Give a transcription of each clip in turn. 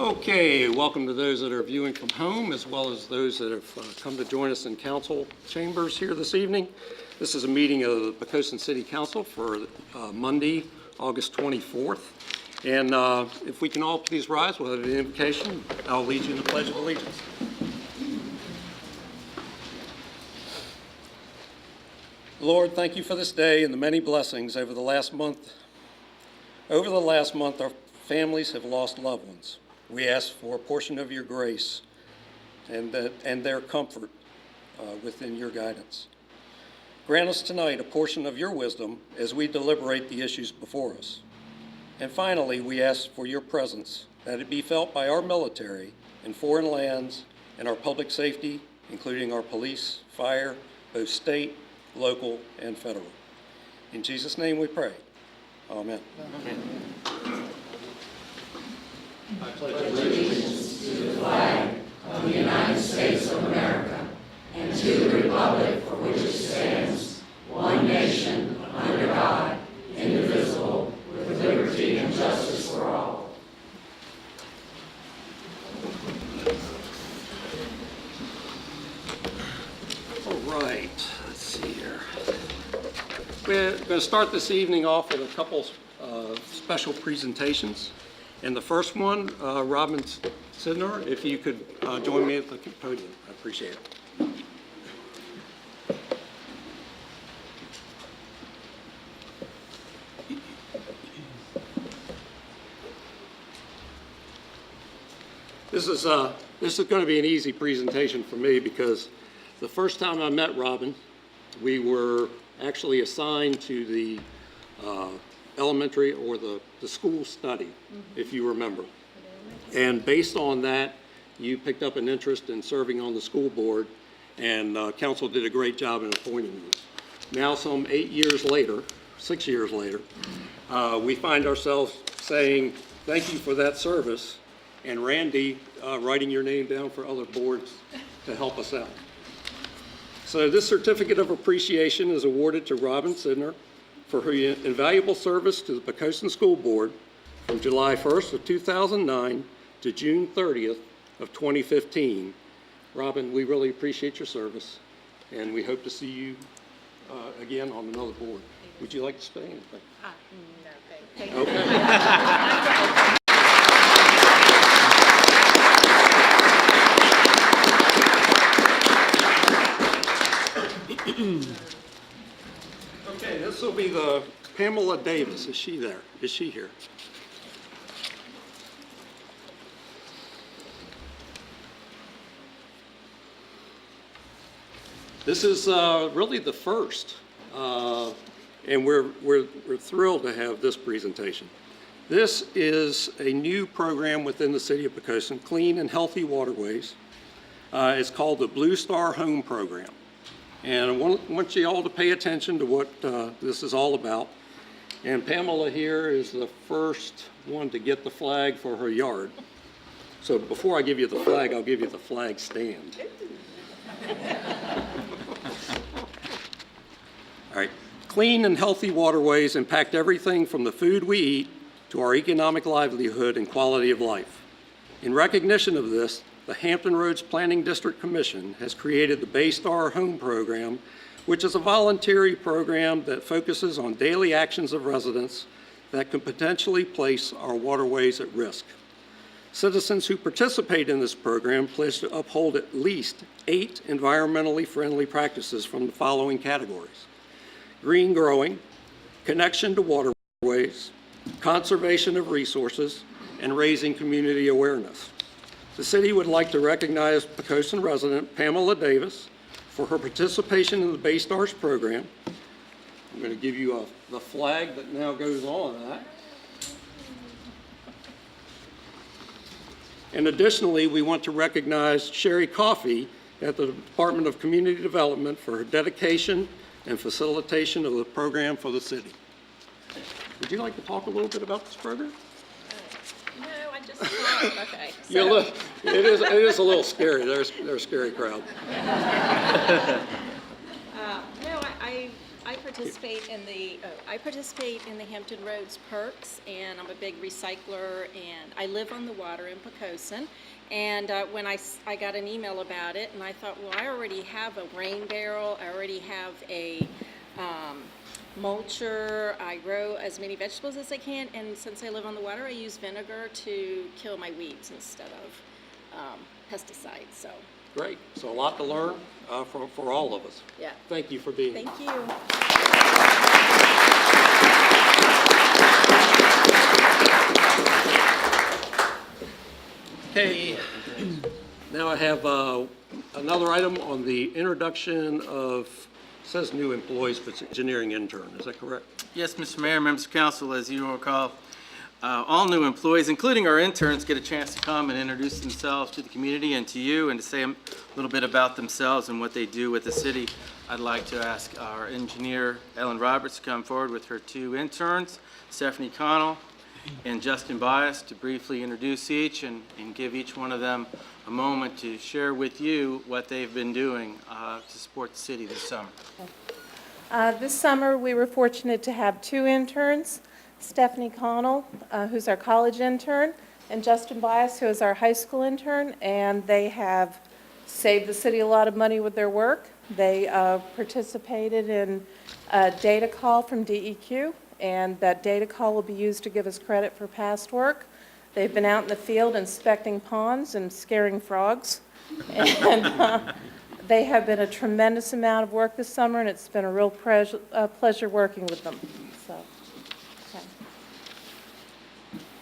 Okay, welcome to those that are viewing from home as well as those that have come to join us in council chambers here this evening. This is a meeting of the Poquoson City Council for Monday, August 24th. And if we can all please rise, we'll have an invocation. I'll lead you in the Pledge of Allegiance. Lord, thank you for this day and the many blessings over the last month. Over the last month, our families have lost loved ones. We ask for a portion of your grace and their comfort within your guidance. Grant us tonight a portion of your wisdom as we deliberate the issues before us. And finally, we ask for your presence, that it be felt by our military in foreign lands and our public safety, including our police, fire, both state, local, and federal. In Jesus' name we pray. Amen. Amen. I pledge allegiance to the flag of the United States of America and to the republic for which it stands, one nation, under God, indivisible, with liberty and justice for all. All right, let's see here. We're going to start this evening off with a couple special presentations. And the first one, Robin Sidner, if you could join me at the podium, I appreciate it. This is going to be an easy presentation for me because the first time I met Robin, we were actually assigned to the elementary or the school study, if you remember. And based on that, you picked up an interest in serving on the school board, and council did a great job in appointing you. Now, some 6 years later, we find ourselves saying, thank you for that service, and Randy writing your name down for other boards to help us out. So this certificate of appreciation is awarded to Robin Sidner for her invaluable service to the Poquoson School Board from July 1st of 2009 to June 30th of 2015. Robin, we really appreciate your service, and we hope to see you again on another board. Would you like to say anything? No, thank you. Okay. Okay, this will be the Pamela Davis. Is she there? Is she here? This is really the first, and we're thrilled to have this presentation. This is a new program within the city of Poquoson, Clean and Healthy Waterways. It's called the Blue Star Home Program. And I want you all to pay attention to what this is all about. And Pamela here is the first one to get the flag for her yard. So before I give you the flag, I'll give you the flag stand. All right. Clean and healthy waterways impact everything from the food we eat to our economic livelihood and quality of life. In recognition of this, the Hampton Roads Planning District Commission has created the Baystar Home Program, which is a voluntary program that focuses on daily actions of residents that can potentially place our waterways at risk. Citizens who participate in this program pledge to uphold at least 8 environmentally friendly practices from the following categories: green growing, connection to waterways, conservation of resources, and raising community awareness. The city would like to recognize Poquoson resident Pamela Davis for her participation in the Baystars program. I'm going to give you the flag that now goes on that. And additionally, we want to recognize Sherry Coffey at the Department of Community Development for her dedication and facilitation of the program for the city. Would you like to talk a little bit about this program? No, I just thought, okay. Yeah, look, it is a little scary. They're a scary crowd. No, I participate in the Hampton Roads Perks, and I'm a big recycler, and I live on the water in Poquoson. And when I got an email about it, and I thought, well, I already have a rain barrel, I already have a mulcher, I grow as many vegetables as I can, and since I live on the water, I use vinegar to kill my weeds instead of pesticides, so. Great. So a lot to learn for all of us. Yeah. Thank you for being here. Thank you. Okay, now I have another item on the introduction of, says new employees, but it's engineering intern, is that correct? Yes, Mr. Mayor, members of council, as you recall, all new employees, including our interns, get a chance to come and introduce themselves to the community and to you and to say a little bit about themselves and what they do with the city. I'd like to ask our engineer, Ellen Roberts, to come forward with her two interns, Stephanie Connell and Justin Bias, to briefly introduce each and give each one of them a moment to share with you what they've been doing to support the city this summer. This summer, we were fortunate to have two interns, Stephanie Connell, who's our college intern, and Justin Bias, who is our high school intern, and they have saved the city a lot of money with their work. They participated in a data call from DEQ, and that data call will be used to give us credit for past work. They've been out in the field inspecting ponds and scaring frogs, and they have been a tremendous amount of work this summer, and it's been a real pleasure working with them. So, okay.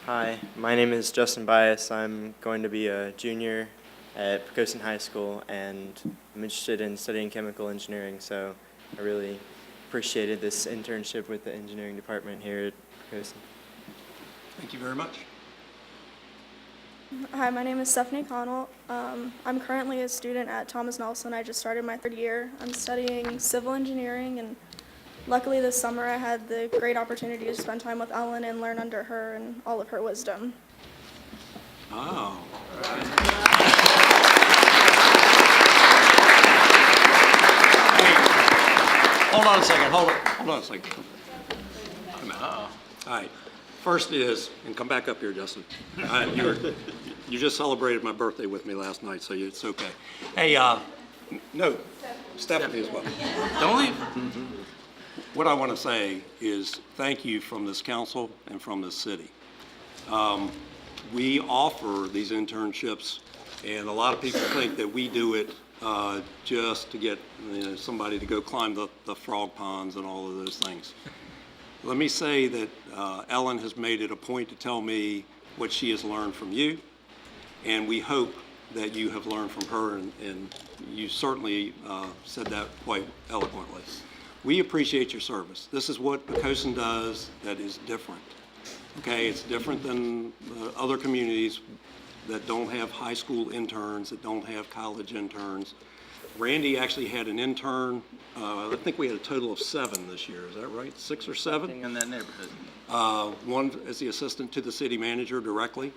Hi, my name is Justin Bias. I'm going to be a junior at Poquoson High School, and I'm interested in studying chemical engineering, so I really appreciated this internship with the engineering department here at Poquoson. Thank you very much. Hi, my name is Stephanie Connell. I'm currently a student at Thomas Nelson. I just started my third year. I'm studying civil engineering, and luckily this summer I had the great opportunity to spend time with Ellen and learn under her and all of her wisdom. Oh. Hold on a second, hold on a second. Come on. All right, first is, and come back up here, Justin. You just celebrated my birthday with me last night, so it's okay. Hey, no, Stephanie as well. Don't leave. What I want to say is thank you from this council and from this city. We offer these internships, and a lot of people think that we do it just to get somebody to go climb the frog ponds and all of those things. Let me say that Ellen has made it a point to tell me what she has learned from you, and we hope that you have learned from her, and you certainly said that quite eloquently. We appreciate your service. This is what Poquoson does that is different. Okay, it's different than other communities that don't have high school interns, that don't have college interns. Randy actually had an intern. I think we had a total of 7 this year. Is that right? 6 or 7? In that neighborhood. One as the assistant to the city manager directly.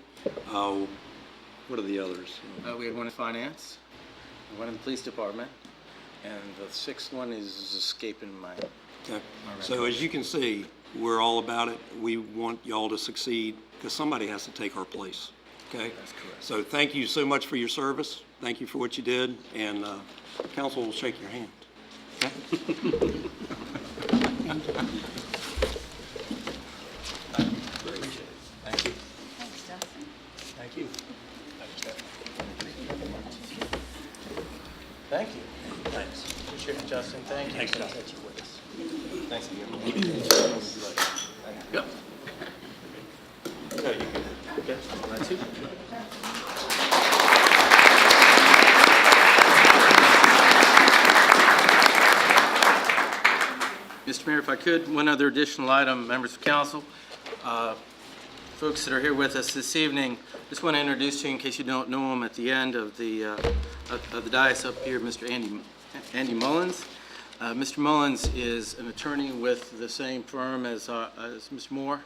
What are the others? We had one in finance, one in the police department, and the 6th one is escaping my... Okay. So as you can see, we're all about it. We want y'all to succeed because somebody has to take our place. Okay? That's correct. So thank you so much for your service. Thank you for what you did, and council will shake your hand. Okay? Thank you. Thanks, Justin. Thank you. Thank you. Thanks. Appreciate it, Justin. Thank you. Thanks, Justin. That you're with us. Thanks again. Yep. Okay, you can. Okay, that's it. Mr. Mayor, if I could, one other additional item, members of council, folks that are here with us this evening, just want to introduce you in case you don't know him at the end of the dais up here, Mr. Andy Mullins. Mr. Mullins is an attorney with the same firm as Mr. Moore,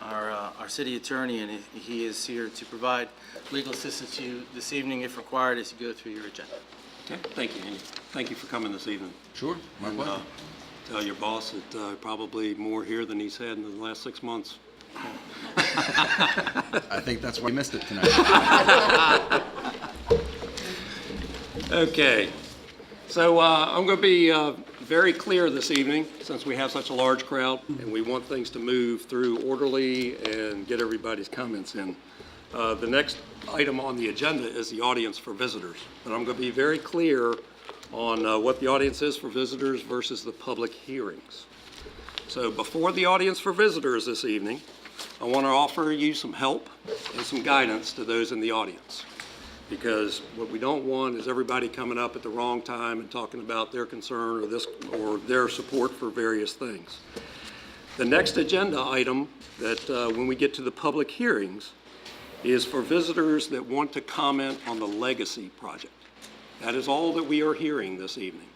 our city attorney, and he is here to provide legal assistance to you this evening if required as you go through your agenda. Okay. Thank you, Andy. Thank you for coming this evening. Sure, my pleasure. Tell your boss that probably more here than he's had in the last 6 months. I think that's why you missed it tonight. Okay, so I'm going to be very clear this evening, since we have such a large crowd and we want things to move through orderly and get everybody's comments in. The next item on the agenda is the audience for visitors. And I'm going to be very clear on what the audience is for visitors versus the public hearings. So before the audience for visitors this evening, I want to offer you some help and some guidance to those in the audience. Because what we don't want is everybody coming up at the wrong time and talking about their concern or their support for various things. The next agenda item that when we get to the public hearings is for visitors that want to comment on the Legacy project. That is all that we are hearing this evening.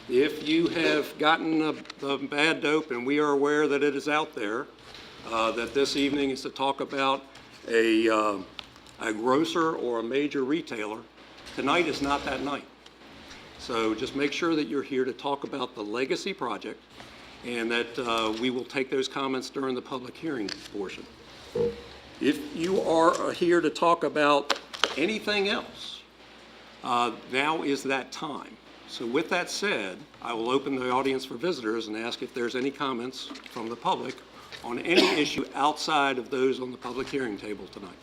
If you have gotten the bad dope, and we are aware that it is out there, that this evening is to talk about a grocer or a major retailer, tonight is not that night. So just make sure that you're here to talk about the Legacy project and that we will take those comments during the public hearing portion. If you are here to talk about anything else, now is that time. So with that said, I will open the audience for visitors and ask if there's any comments from the public on any issue outside of those on the public hearing table tonight.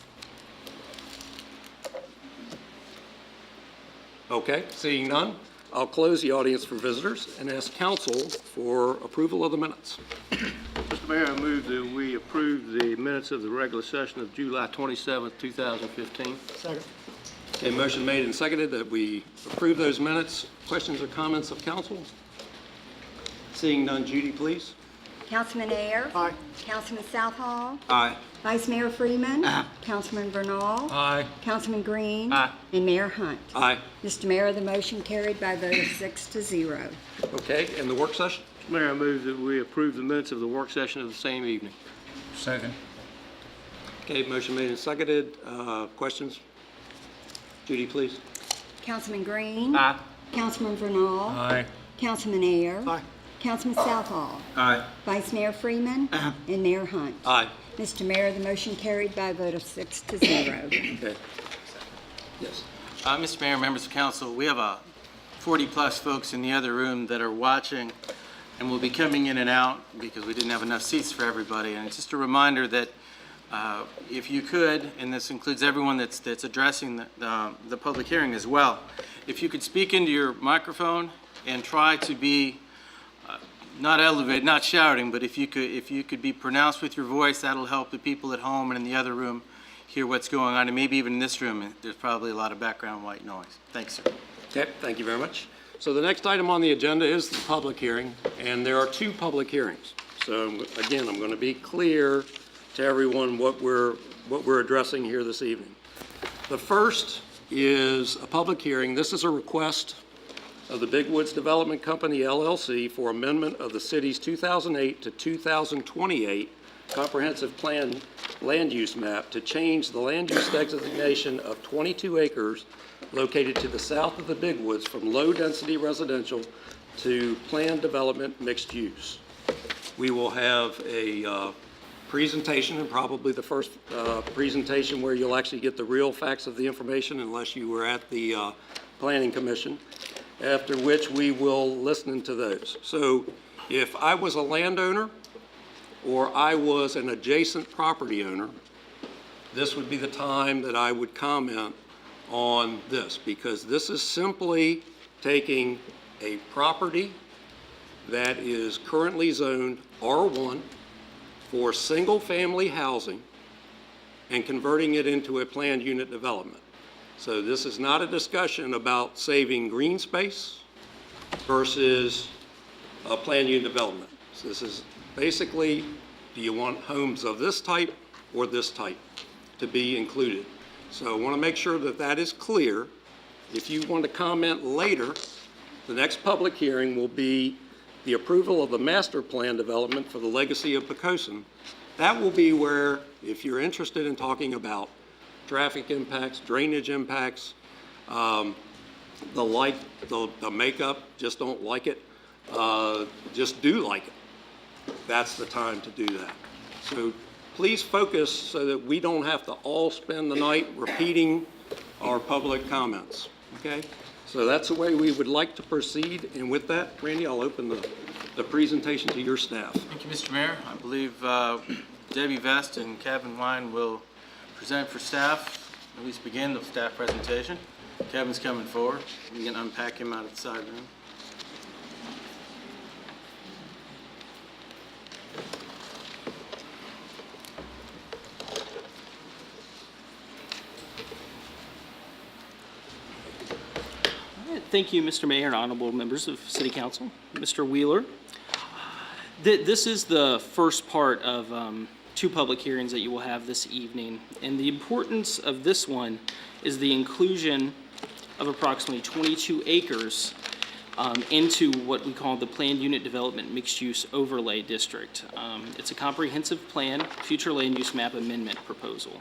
Okay, seeing none, I'll close the audience for visitors and ask council for approval of the minutes. Mr. Mayor, I move that we approve the minutes of the regular session of July 27th, 2015. Okay, motion made and seconded that we approve those minutes. Questions or comments of council? Seeing none, Judy, please. Councilman Ayer. Aye. Councilman Southall. Aye. Vice Mayor Freeman. Aye. Councilman Bernal. Aye. Councilman Green. Aye. And Mayor Hunt. Aye. Mr. Mayor, the motion carried by a vote of 6-0. Okay, and the work session? Mr. Mayor, I move that we approve the minutes of the work session of the same evening. Second. Okay, motion made and seconded. Questions? Judy, please. Councilman Green. Aye. Councilman Bernal. Aye. Councilman Ayer. Aye. Councilman Southall. Aye. Vice Mayor Freeman. And Mayor Hunt. Aye. Mr. Mayor, the motion carried by a vote of 6-0. Okay. Yes. Mr. Mayor, members of council, we have 40-plus folks in the other room that are watching and will be coming in and out because we didn't have enough seats for everybody. And it's just a reminder that if you could, and this includes everyone that's addressing the public hearing as well, if you could speak into your microphone and try to be not elevated, not shouting, but if you could be pronounced with your voice, that'll help the people at home and in the other room hear what's going on, and maybe even in this room, there's probably a lot of background white noise. Thanks, sir. Okay, thank you very much. So the next item on the agenda is the public hearing, and there are two public hearings. So again, I'm going to be clear to everyone what we're addressing here this evening. The first is a public hearing. This is a request of the Big Woods Development Company, LLC, for amendment of the city's 2008 to 2028 comprehensive plan land use map to change the land use designation of 22 acres located to the south of the Big Woods from low-density residential to planned development mixed use. We will have a presentation, and probably the first presentation where you'll actually get the real facts of the information unless you were at the Planning Commission, after which we will listen to those. So if I was a landowner or I was an adjacent property owner, this would be the time that I would comment on this, because this is simply taking a property that is currently zoned R1 for single-family housing and converting it into a planned unit development. So this is not a discussion about saving green space versus a planned unit development. So this is basically, do you want homes of this type or this type to be included? So I want to make sure that that is clear. If you want to comment later, the next public hearing will be the approval of the master plan development for the legacy of Poquoson. That will be where, if you're interested in talking about traffic impacts, drainage impacts, the makeup, just don't like it, just do like it. That's the time to do that. So please focus so that we don't have to all spend the night repeating our public comments, okay? So that's the way we would like to proceed. And with that, Randy, I'll open the presentation to your staff. Thank you, Mr. Mayor. I believe Debbie Vest and Kevin Wine will present for staff, at least begin the staff presentation. Kevin's coming forward. We can unpack him out of the side room. Thank you, Mr. Mayor and honorable members of City Council. Mr. Wheeler, this is the first part of two public hearings that you will have this evening. And the importance of this one is the inclusion of approximately 22 acres into what we call the Planned Unit Development Mixed-Use Overlay District. It's a comprehensive plan, future land use map amendment proposal.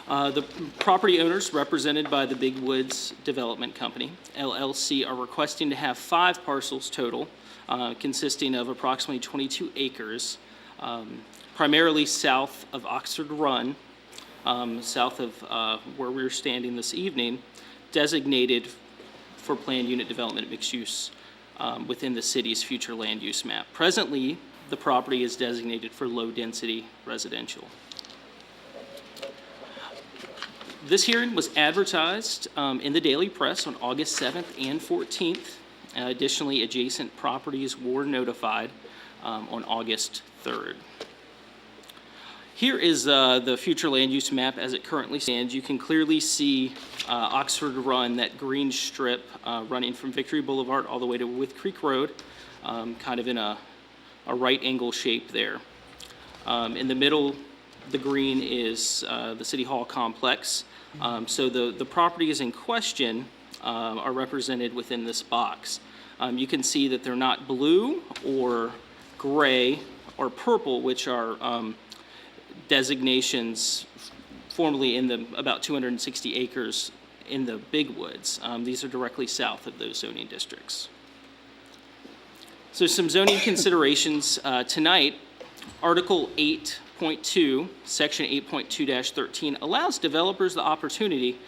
The property owners, represented by the Big Woods Development Company, LLC, are requesting to have 5 parcels total, consisting of approximately 22 acres, primarily south of Oxford Run, south of where we're standing this evening, designated for planned unit development mixed use within the city's future land use map. Presently, the property is designated for low-density residential. This hearing was advertised in the Daily Press on August 7th and 14th. Additionally, adjacent properties were notified on August 3rd. Here is the future land use map as it currently stands. You can clearly see Oxford Run, that green strip running from Victory Boulevard all the way to Wythe Creek Road, kind of in a right angle shape there. In the middle, the green is the City Hall complex. So the properties in question are represented within this box. You can see that they're not blue or gray or purple, which are designations formerly in the about 260 acres in the Big Woods. These are directly south of those zoning districts. So some zoning considerations tonight. Article 8.2, Section 8.2-13 allows developers the opportunity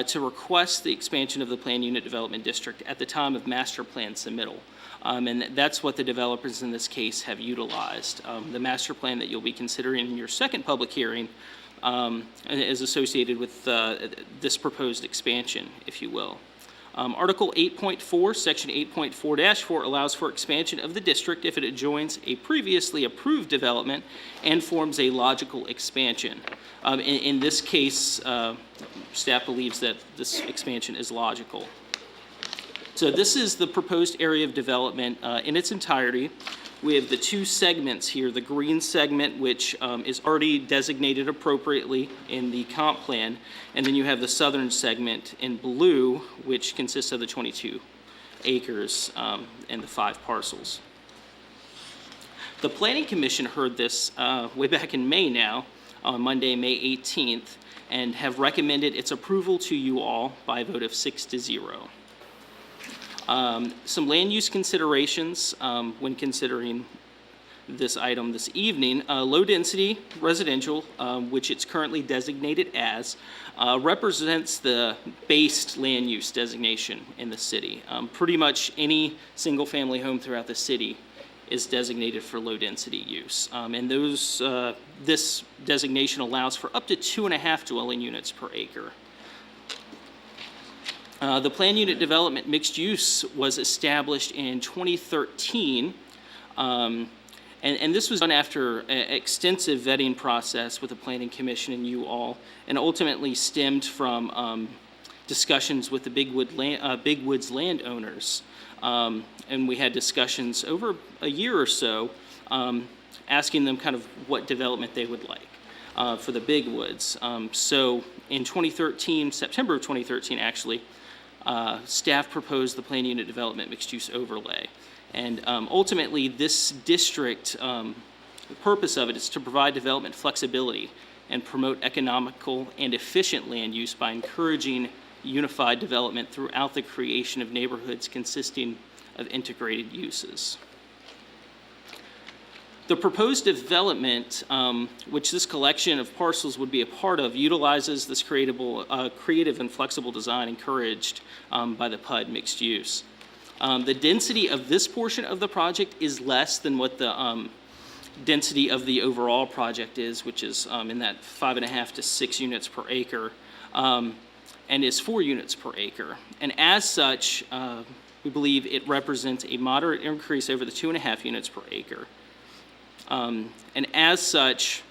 to request the expansion of the planned unit development district at the time of master plan submittal. And that's what the developers in this case have utilized. The master plan that you'll be considering in your second public hearing is associated with this proposed expansion, if you will. Article 8.4, Section 8.4-4 allows for expansion of the district if it adjoins a previously approved development and forms a logical expansion. In this case, staff believes that this expansion is logical. So this is the proposed area of development in its entirety. We have the two segments here, the green segment, which is already designated appropriately in the comp plan, and then you have the southern segment in blue, which consists of the 22 acres and the 5 parcels. The Planning Commission heard this way back in May now, on Monday, May 18th, and have recommended its approval to you all by a vote of 6-0. Some land use considerations when considering this item this evening. Low density residential, which it's currently designated as, represents the based land use designation in the city. Pretty much any single family home throughout the city is designated for low density use. And this designation allows for up to 2.5 dwelling units per acre. The planned unit development mixed use was established in 2013, and this was done after an extensive vetting process with the Planning Commission and you all, and ultimately stemmed from discussions with the Big Woods landowners. And we had discussions over a year or so, asking them kind of what development they would like for the Big Woods. So in 2013, September of 2013 actually, staff proposed the planned unit development mixed-use overlay. And ultimately, this district, the purpose of it is to provide development flexibility and promote economical and efficient land use by encouraging unified development throughout the creation of neighborhoods consisting of integrated uses. The proposed development, which this collection of parcels would be a part of, utilizes this creative and flexible design encouraged by the PUD mixed use. The density of this portion of the project is less than what the density of the overall project is, which is in that 5.5 to 6 units per acre, and is 4 units per acre. And as such, we believe it represents a moderate increase over the 2.5 units per acre. And as such,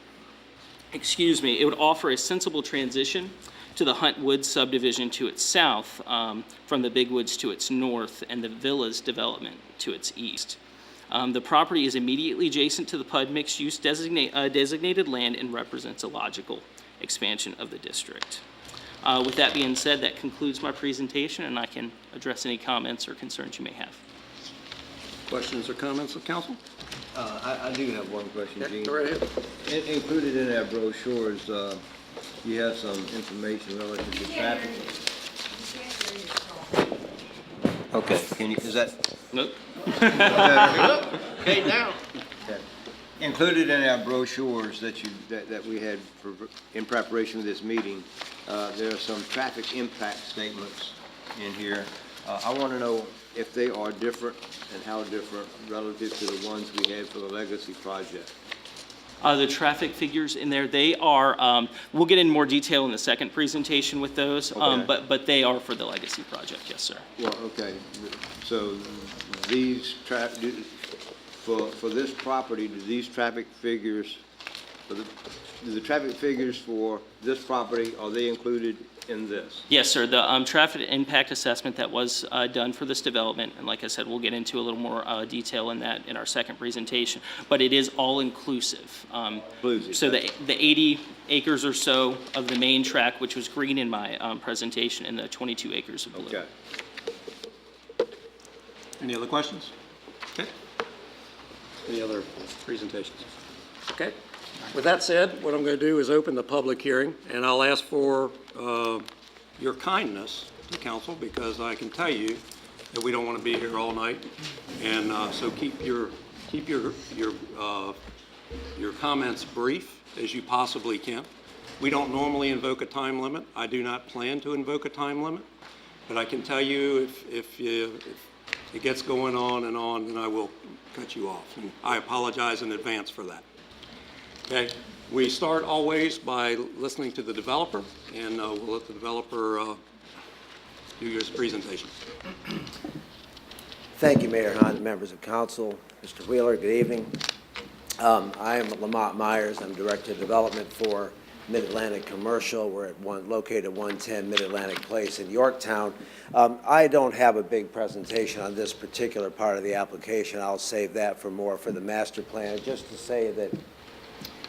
it would offer a sensible transition to the Hunt Woods subdivision to its south, from the Big Woods to its north, and the Villas development to its east. The property is immediately adjacent to the PUD mixed-use designated land and represents a logical expansion of the district. With that being said, that concludes my presentation, and I can address any comments or concerns you may have. Questions or comments of council? I do have one question, Gene. Go right ahead. Included in our brochures, you have some information relative to traffic. Okay, is that? Nope. Okay, now. Included in our brochures that we had in preparation of this meeting, there are some traffic impact statements in here. I want to know if they are different and how different relative to the ones we had for the Legacy project. The traffic figures in there, they are, we'll get in more detail in the second presentation with those, Okay. but they are for the Legacy project, yes, sir. Well, okay, so these for this property, do these traffic figures, do the traffic figures for this property, are they included in this? Yes, sir. The traffic impact assessment that was done for this development, and like I said, we'll get into a little more detail in that in our second presentation, but it is all inclusive. Inclusive. So the 80 acres or so of the main track, which was green in my presentation, and the 22 acres of blue. Okay. Any other questions? Okay. Any other presentations? Okay. With that said, what I'm going to do is open the public hearing, and I'll ask for your kindness to council, because I can tell you that we don't want to be here all night, and so keep your comments brief as you possibly can. We don't normally invoke a time limit. I do not plan to invoke a time limit, but I can tell you if it gets going on, then I will cut you off, and I apologize in advance for that. Okay, we start always by listening to the developer, and we'll let the developer do his presentation. Thank you, Mayor Hunt, members of council, Mr. Wheeler, good evening. I am Lamont Myers. I'm Director of Development for Mid-Atlantic Commercial. We're located at 110 Mid-Atlantic Place in Yorktown. I don't have a big presentation on this particular part of the application. I'll save that for the master plan. Just to say that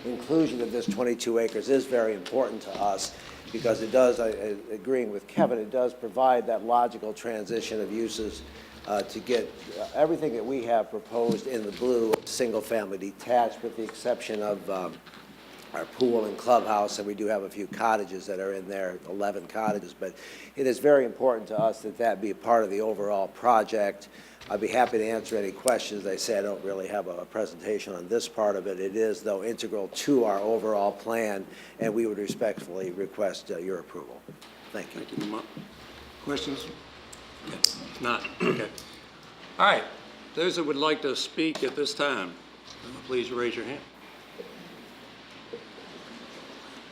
inclusion of this 22 acres is very important to us, because it does, agreeing with Kevin, it does provide that logical transition of uses to get everything that we have proposed in the blue, single-family detached, with the exception of our pool and clubhouse, and we do have a few cottages that are in there, 11 cottages, but it is very important to us that that be a part of the overall project. I'd be happy to answer any questions. I say I don't really have a presentation on this part of it. It is, though, integral to our overall plan, and we would respectfully request your approval. Thank you. Thank you, Lamont. Questions? Okay. If not, okay. All right, those that would like to speak at this time, please raise your hand.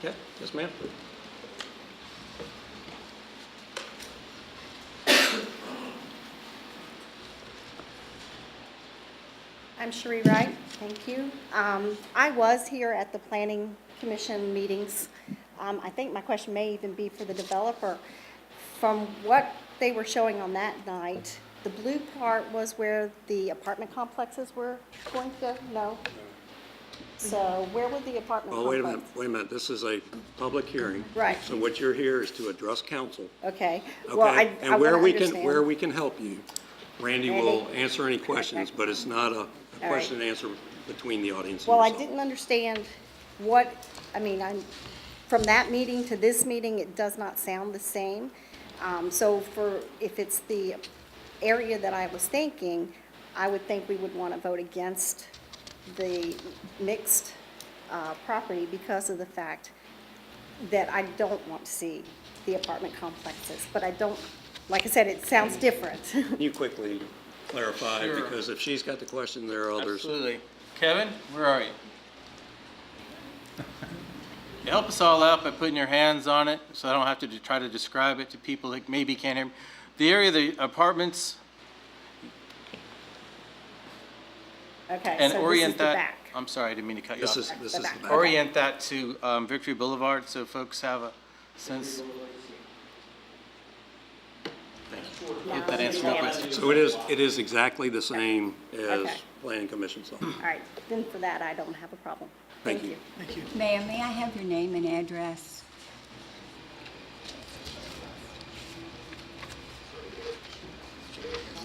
Okay, yes, ma'am. I'm Cherie Wright, thank you. I was here at the Planning Commission meetings. I think my question may even be for the developer. From what they were showing on that night, the blue part was where the apartment complexes were going to go? No? So where would the apartment Well, complex? wait a minute. This is a public hearing. Right. So what you're here is to address council. Okay. Okay? Well, I And want where to we can, understand. where we can help you, Randy will answer any questions, but it's not a right. question and answer between the audience and Well, I yourself. didn't understand what, from that meeting to this meeting, it does not sound the same. So if it's the area that I was thinking, I would think we would want to vote against the mixed property because of the fact that I don't want to see the apartment complexes. But I don't, like I said, it sounds different. Can you quickly clarify? Sure. Because if she's got the question, there are others. Absolutely. Kevin, where are you? You help us all out by putting your hands on it, so I don't have to try to describe it to people that maybe can't hear me. The area of the apartments, Okay, and so this is orient the that. back. I'm sorry, I didn't mean to cut you This off. is the back. back. Orient that to Victory Boulevard so folks have a sense. Thank you. Hope that answers your question. So it is exactly the same as Okay. Planning Commission stuff. All right, then for that, I don't have a problem. Thank you. Mayor, may I have your name and address?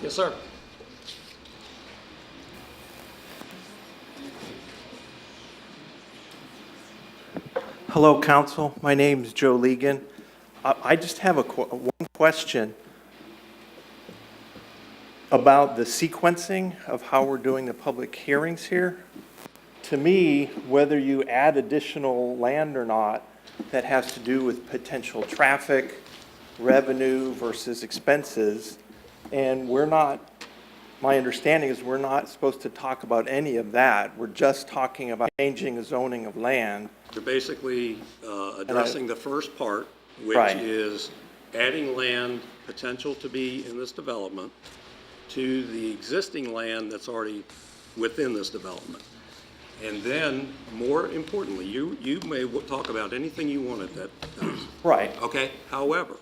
Yes, sir. Hello, council. My name is Joe Legan. I just have one question about the sequencing of how we're doing the public hearings here. To me, whether you add additional land or not, that has to do with potential traffic, revenue versus expenses. And we're not, my understanding is we're not supposed to talk about any of that. We're just talking about changing the zoning of land. You're basically addressing the first part, which Right. is adding land potential to be in this development to the existing land that's already within this development. And then, more importantly, you may talk about anything you want at that time. Right. Okay? However,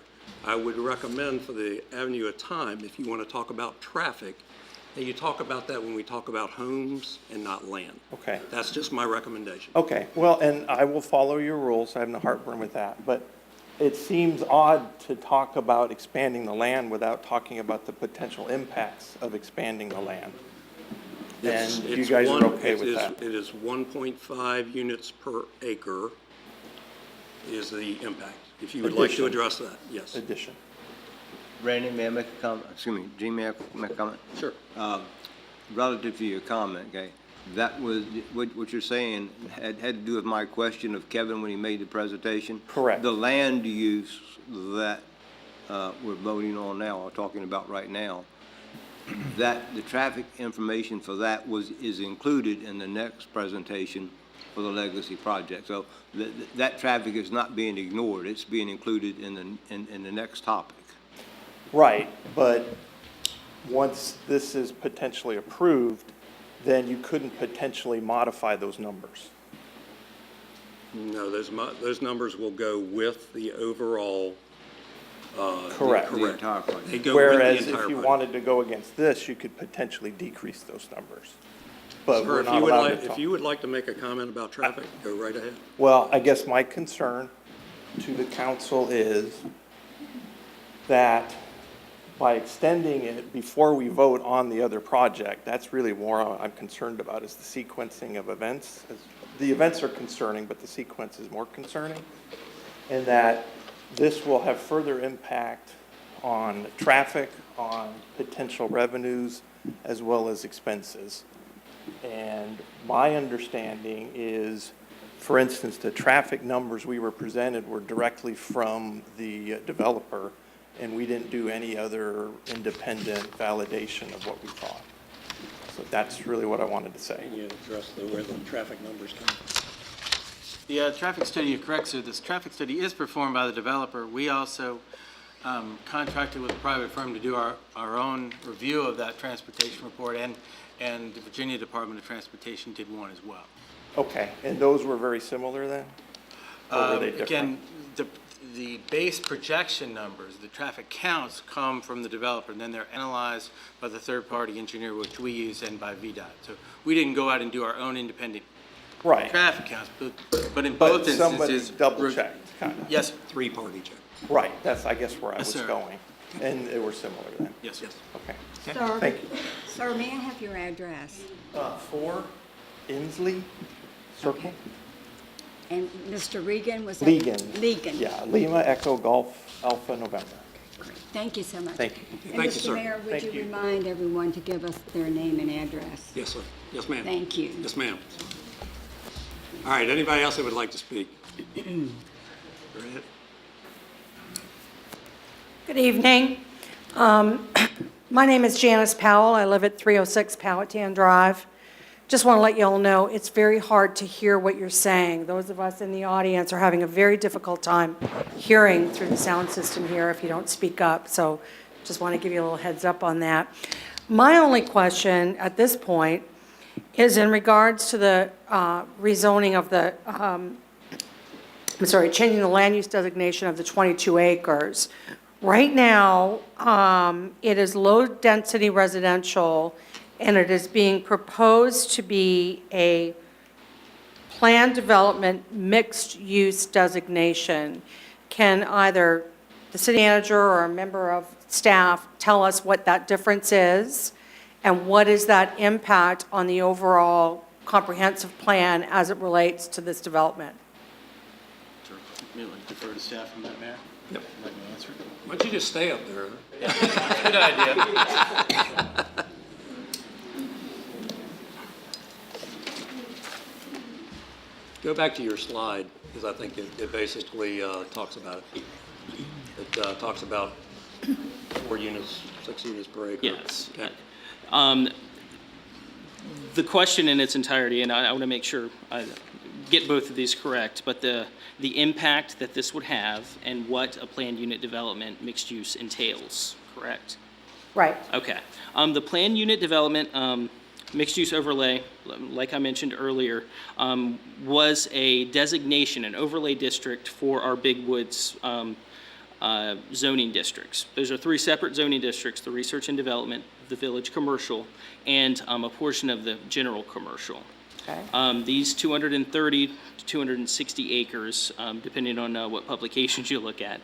I would recommend for the avenue of time, if you want to talk about traffic, that you talk about that when we talk about homes and not land. Okay. That's just my recommendation. Okay, well, and I will follow your rules, I have no heartburn with that, but it seems odd to talk about expanding the land without talking about the potential impacts of expanding the land. It's- And you it's guys one- are okay it with is- that? It is 1.5 units per acre is the impact. If you would like to Addition. address that, yes. Addition. Randy, may I make a comment? Excuse me, Gene, may I make a comment? Sure. Relative to your comment, okay, that was, what you're saying had to do with my question of Kevin when he made the presentation. Correct. The land use that we're voting on now, or talking about right now, that the traffic information for that is included in the next presentation for the legacy project. So that traffic is not being ignored, it's being included in the next topic. Right, but once this is potentially approved, then you couldn't potentially modify those numbers. No, those numbers will go with the overall. Correct. The entire project. They go with the Whereas entire if you project. wanted to go against this, you could potentially decrease those numbers. But Sir, we're if not you would allowed like, to if talk. you would like to make a comment about traffic, go right ahead. Well, I guess my concern to the council is that by extending it before we vote on the other project, that's really more I'm concerned about is the sequencing of events. The events are concerning, but the sequence is more concerning. And that this will have further impact on traffic, on potential revenues, as well as expenses. And my understanding is, for instance, the traffic numbers we were presented were directly from the developer, and we didn't do any other independent validation of what we thought. So that's really what I wanted to say. Can you address where the traffic numbers come from? The traffic study, you're correct, sir. This traffic study is performed by the developer. We also contracted with a private firm to do our own review of that transportation report, and the Virginia Department of Transportation did one as well. Okay, and those were very similar then? Or were they different? Again, the base projection numbers, the traffic counts come from the developer, and then they're analyzed by the third-party engineer, which we use, and by VDOT. So we didn't go out and do our own independent Right, traffic counts, but in both but somebody instances. double-checked, kind of. Yes, sir. Three-party check. Right, that's, I guess, where I Yes, was sir. going. And they were similar then? Yes, sir. Okay. Sir, Thank you. Sir, may I have your address? 4 Inslee Circle? And Mr. Regan, was that? Legan. Legan. Yeah, Lima Echo Golf Alpha November. Thank you so much. Thank you. And Thank you, Mr. sir. Mayor, would Thank you you. remind everyone to give us their name and address? Yes, sir. Yes, ma'am. Thank you. Yes, ma'am. All right, anybody else that would like to speak? Go ahead. Good evening. My name is Janice Powell. I live at 306 Powhatan Drive. Just want to let you all know, it's very hard to hear what you're saying. Those of us in the audience are having a very difficult time hearing through the sound system here if you don't speak up. So just want to give you a little heads up on that. My only question at this point is in regards to the rezoning of the, changing the land use designation of the 22 acres. Right now, it is low-density residential, and it is being proposed to be a planned development mixed-use designation. Can either the city manager or a member of staff tell us what that difference is, and what is that impact on the overall comprehensive plan as it relates to this development? Maybe we defer to staff on that, Mayor. Yep. Let me answer. Why don't you just stay up there? Good idea. Go back to your slide, because I think it basically talks about it. It talks about 4 units, 6 units per acre. Yes. Okay. The question in its entirety, and I want to make sure I get both of these correct, but the impact that this would have and what a planned unit development mixed use entails, correct? Right. Okay. The planned unit development mixed use overlay, like I mentioned earlier, was a designation, an overlay district for our Big Woods zoning districts. Those are 3 separate zoning districts: the research and development, the village commercial, and a portion of the general commercial. Okay. These 230 to 260 acres, depending on what publications you look at.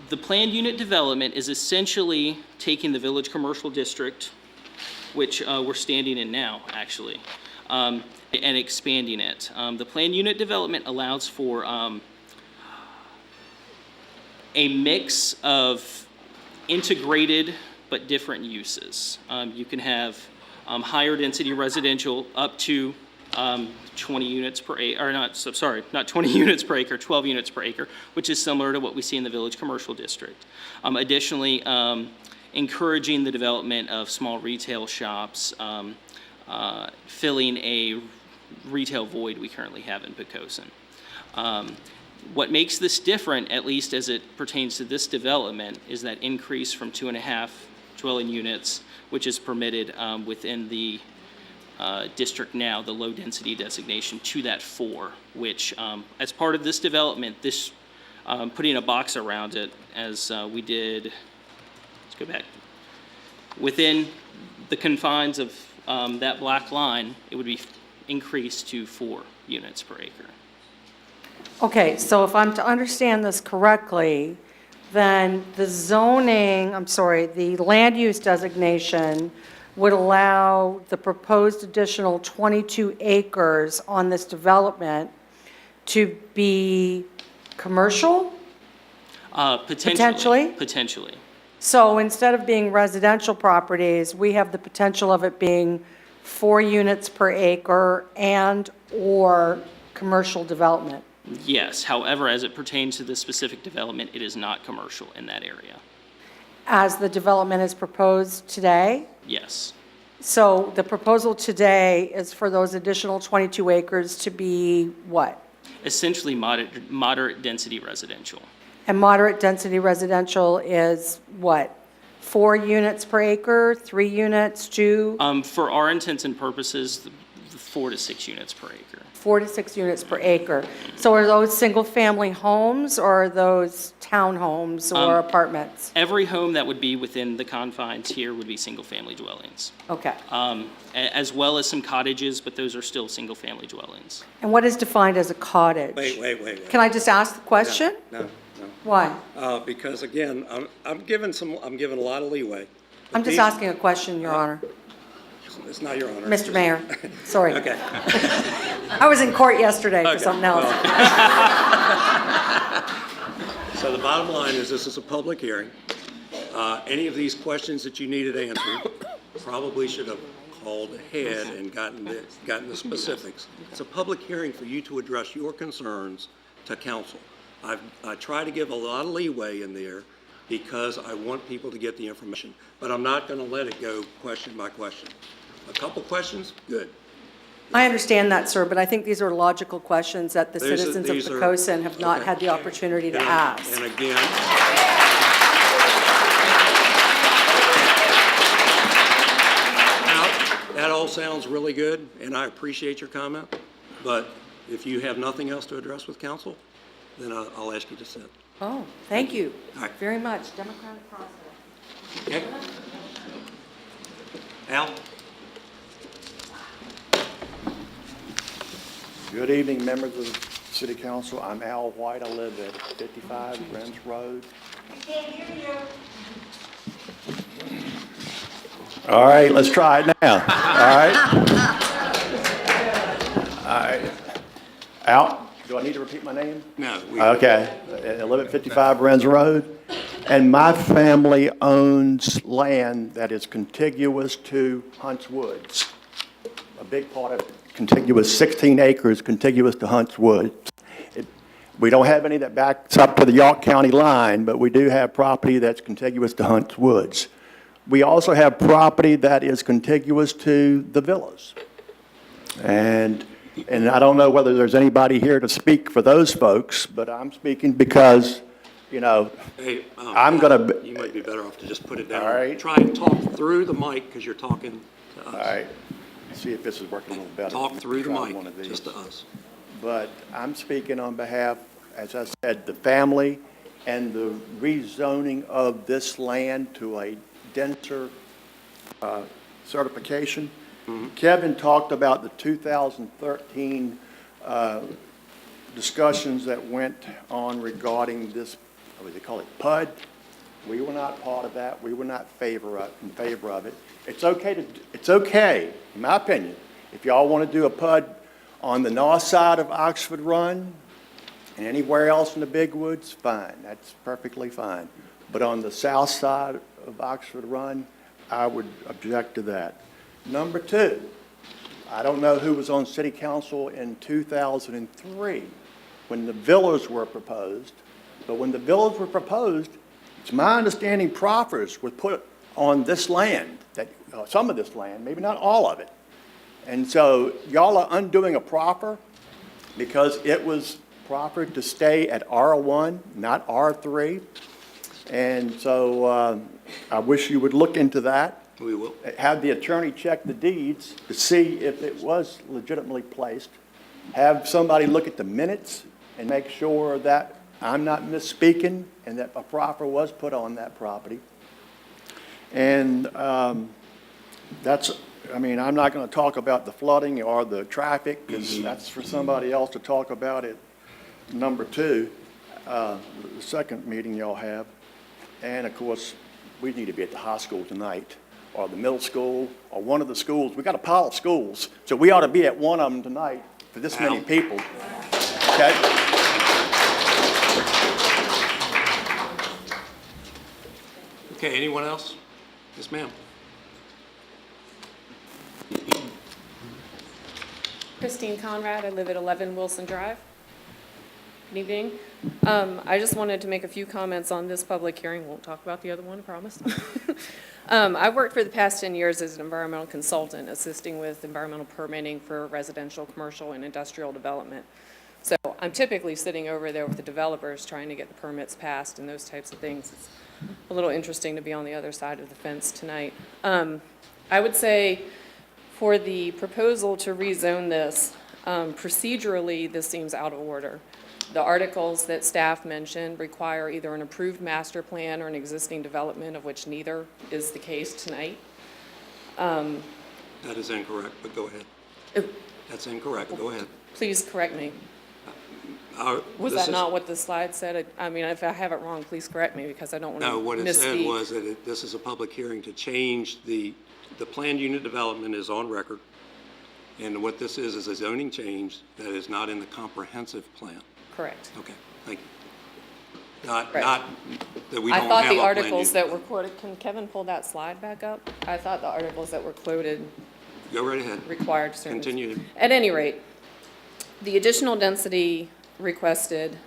The planned unit development is essentially taking the village commercial district, which we're standing in now, actually, and expanding it. The planned unit development allows for a mix of integrated but different uses. You can have higher density residential up to 20 units per acre, or not 20 units per acre, 12 units per acre, which is similar to what we see in the village commercial district. Additionally, encouraging the development of small retail shops, filling a retail void we currently have in Poquoson. What makes this different, at least as it pertains to this development, is that increase from 2.5 dwelling units, which is permitted within the district now, the low density designation, to that 4, which as part of this development, this putting a box around it, as we did, let's go back, within the confines of that black line, it would be increased to 4 units per acre. Okay, so if I'm to understand this correctly, then the the land use designation would allow the proposed additional 22 acres on this development to be commercial? Potentially? Potentially. So instead of being residential properties, we have the potential of it being 4 units per acre and/or commercial development? Yes, however, as it pertains to this specific development, it is not commercial in that area. As the development is proposed today? Yes. So the proposal today is for those additional 22 acres to be what? Essentially moderate density residential. And moderate density residential is what? 4 units per acre, 3 units, 2? For our intents and purposes, 4 to 6 units per acre. 4 to 6 units per acre. So are those single-family homes, or are those townhomes or apartments? Every home that would be within the confines here would be single-family dwellings, Okay. as well as some cottages, but those are still single-family dwellings. And what is defined as a cottage? Wait. Can I just ask the question? No. Why? Because again, I'm given a lot of leeway. I'm just asking a question, Your Honor. It's not your honor. Mr. Mayor, sorry. Okay. I was in court yesterday for something else. So the bottom line is this is a public hearing. Any of these questions that you needed answered probably should have called ahead and gotten the specifics. It's a public hearing for you to address your concerns to council. I try to give a lot of leeway in there because I want people to get the information, but I'm not going to let it go question by question. A couple questions, good. I understand that, sir, but I think these are logical questions that the citizens of these are- Poquoson have not okay. had the opportunity to And ask. And again, that all sounds really good, and I appreciate your comment, but if you have nothing else to address with council, then I'll ask you to sit. Oh, thank you All right. very much. Democratic process. Okay? Al? Good evening, members of the City Council. I'm Al White. I live at 55 Renz Road. I can't hear you. All right, let's try it now. All right? All right. Al, do I need to repeat my name? No. Okay. I live at 55 Renz Road, and my family owns land that is contiguous to Hunts Woods. A big part of it, contiguous, 16 acres contiguous to Hunts Woods. We don't have any that backs up to the York County line, but we do have property that's contiguous to Hunts Woods. We also have property that is contiguous to the villas. And I don't know whether there's anybody here to speak for those folks, but I'm speaking because, you know, Hey, I'm going to... You might be better off to just put it down. All right. Try and talk through the mic because you're talking to us. All right. See if this is working a little better. Talk through the Try one mic, of these. just to us. But I'm speaking on behalf, as I said, the family and the rezoning of this land to a denser certification. Kevin talked about the 2013 discussions that went on regarding this, what do they call it, PUD. We were not part of that. We were not in favor of it. It's okay, in my opinion, if y'all want to do a PUD on the north side of Oxford Run and anywhere else in the Big Woods, fine. That's perfectly fine. But on the south side of Oxford Run, I would object to that. Number two, I don't know who was on city council in 2003 when the villas were proposed, but when the villas were proposed, it's my understanding proffers were put on this land, that some of this land, maybe not all of it. And so y'all are undoing a proffer because it was proffered to stay at R1, not R3. And so I wish you would look into that. We will. Have the attorney check the deeds to see if it was legitimately placed. Have somebody look at the minutes and make sure that I'm not misspeaking and that a proffer was put on that property. And that's, I mean, I'm not going to talk about the flooding or the traffic because that's for somebody else to talk about it. Number two, the second meeting y'all have. And of course, we need to be at the high school tonight or the middle school or one of the schools. We got a pile of schools, so we ought to be at one of them tonight for this many people. Okay? Okay, anyone else? Yes, ma'am. Christine Conrad, I live at 11 Wilson Drive. Good evening. I just wanted to make a few comments on this public hearing. Won't talk about the other one, I promise. I've worked for the past 10 years as an environmental consultant, assisting with environmental permitting for residential, commercial, and industrial development. So I'm typically sitting over there with the developers trying to get the permits passed and those types of things. It's a little interesting to be on the other side of the fence tonight. I would say for the proposal to rezone this, procedurally, this seems out of order. The articles that staff mentioned require either an approved master plan or an existing development, of which neither is the case tonight. That is incorrect, but go ahead. That's incorrect, go ahead. Please correct me. Was that not what the slide said? I mean, if I have it wrong, please correct me because I don't want to misspeak. No, what it said was that this is a public hearing to change the planned unit development is on record. And what this is a zoning change that is not in the comprehensive plan. Correct. Okay, thank you. Not Right. that we I don't thought have the a plan articles use. that were quoted, can Kevin pull that slide back up? I thought the articles that were quoted Go right ahead. required certain. Continue. At any rate, the additional density requested,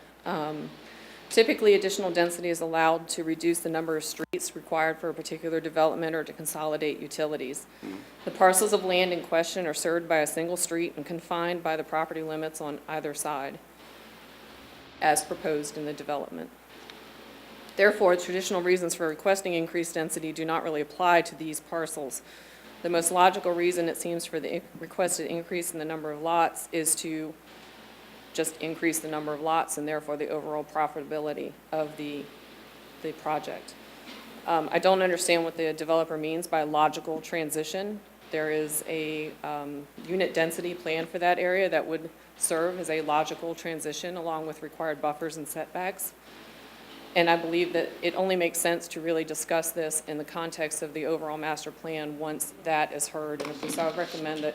typically additional density is allowed to reduce the number of streets required for a particular development or to consolidate utilities. The parcels of land in question are served by a single street and confined by the property limits on either side, as proposed in the development. Therefore, traditional reasons for requesting increased density do not really apply to these parcels. The most logical reason, it seems, for the requested increase in the number of lots is to just increase the number of lots and therefore the overall profitability of the project. I don't understand what the developer means by logical transition. There is a unit density plan for that area that would serve as a logical transition along with required buffers and setbacks. And I believe that it only makes sense to really discuss this in the context of the overall master plan once that is heard. And so I would recommend that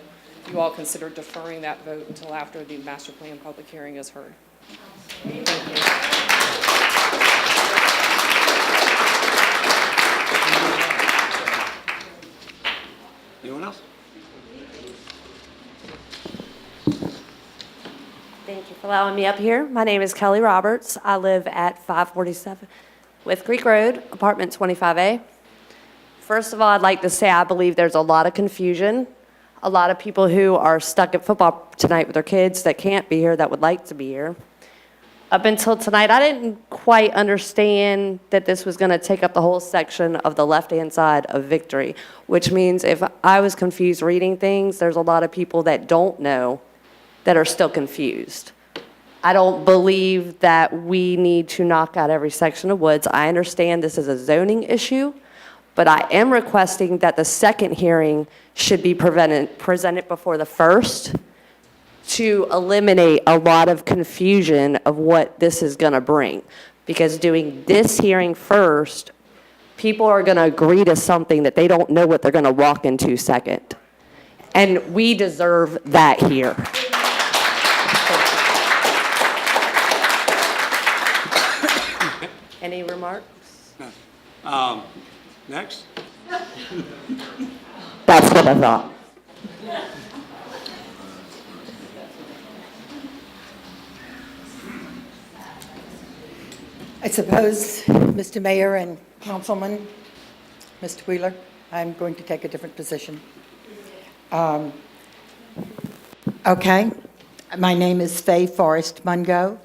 you all consider deferring that vote until after the master plan public hearing is heard. Thank you. Anyone else? Thank you for allowing me up here. My name is Kelly Roberts. I live at 547 With Creek Road, apartment 25A. First of all, I'd like to say I believe there's a lot of confusion. A lot of people who are stuck at football tonight with their kids that can't be here, that would like to be here. Up until tonight, I didn't quite understand that this was going to take up the whole section of the left-hand side of Victory, which means if I was confused reading things, there's a lot of people that don't know that are still confused. I don't believe that we need to knock out every section of woods. I understand this is a zoning issue, but I am requesting that the second hearing should be presented before the first to eliminate a lot of confusion of what this is going to bring. Because doing this hearing first, people are going to agree to something that they don't know what they're going to walk into second. And we deserve that here. Any remarks? Next. That's what I thought. I suppose, Mr. Mayor and Councilman, Mr. Wheeler, I'm going to take a different position. Okay, my name is Faye Forrest Mungo.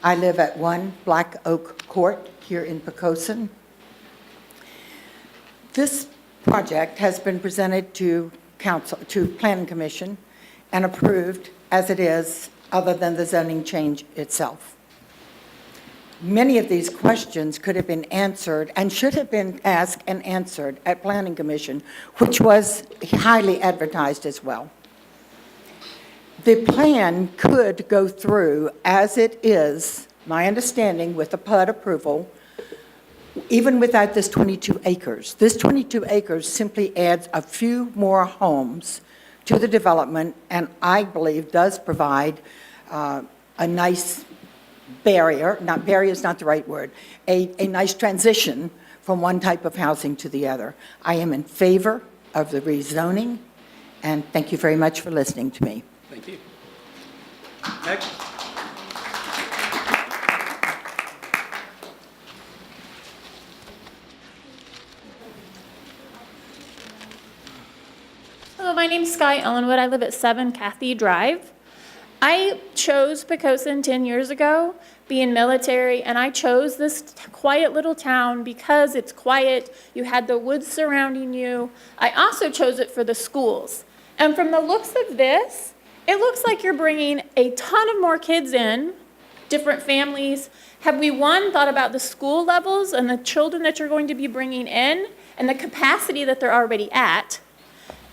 I live at 1 Black Oak Court here in Poquoson. This project has been presented to Planning Commission and approved as it is, other than the zoning change itself. Many of these questions could have been answered and should have been asked and answered at Planning Commission, which was highly advertised as well. The plan could go through as it is, my understanding, with the PUD approval, even without this 22 acres. This 22 acres simply adds a few more homes to the development, and I believe does provide a nice barrier, barrier is not the right word, a nice transition from one type of housing to the other. I am in favor of the rezoning, and thank you very much for listening to me. Thank you. Next. Hello, my name's Sky Ellenwood. I live at 7 Cathy Drive. I chose Poquoson 10 years ago, being military, and I chose this quiet little town because it's quiet. You had the woods surrounding you. I also chose it for the schools. And from the looks of this, it looks like you're bringing a ton of more kids in, different families. Have we, one, thought about the school levels and the children that you're going to be bringing in and the capacity that they're already at?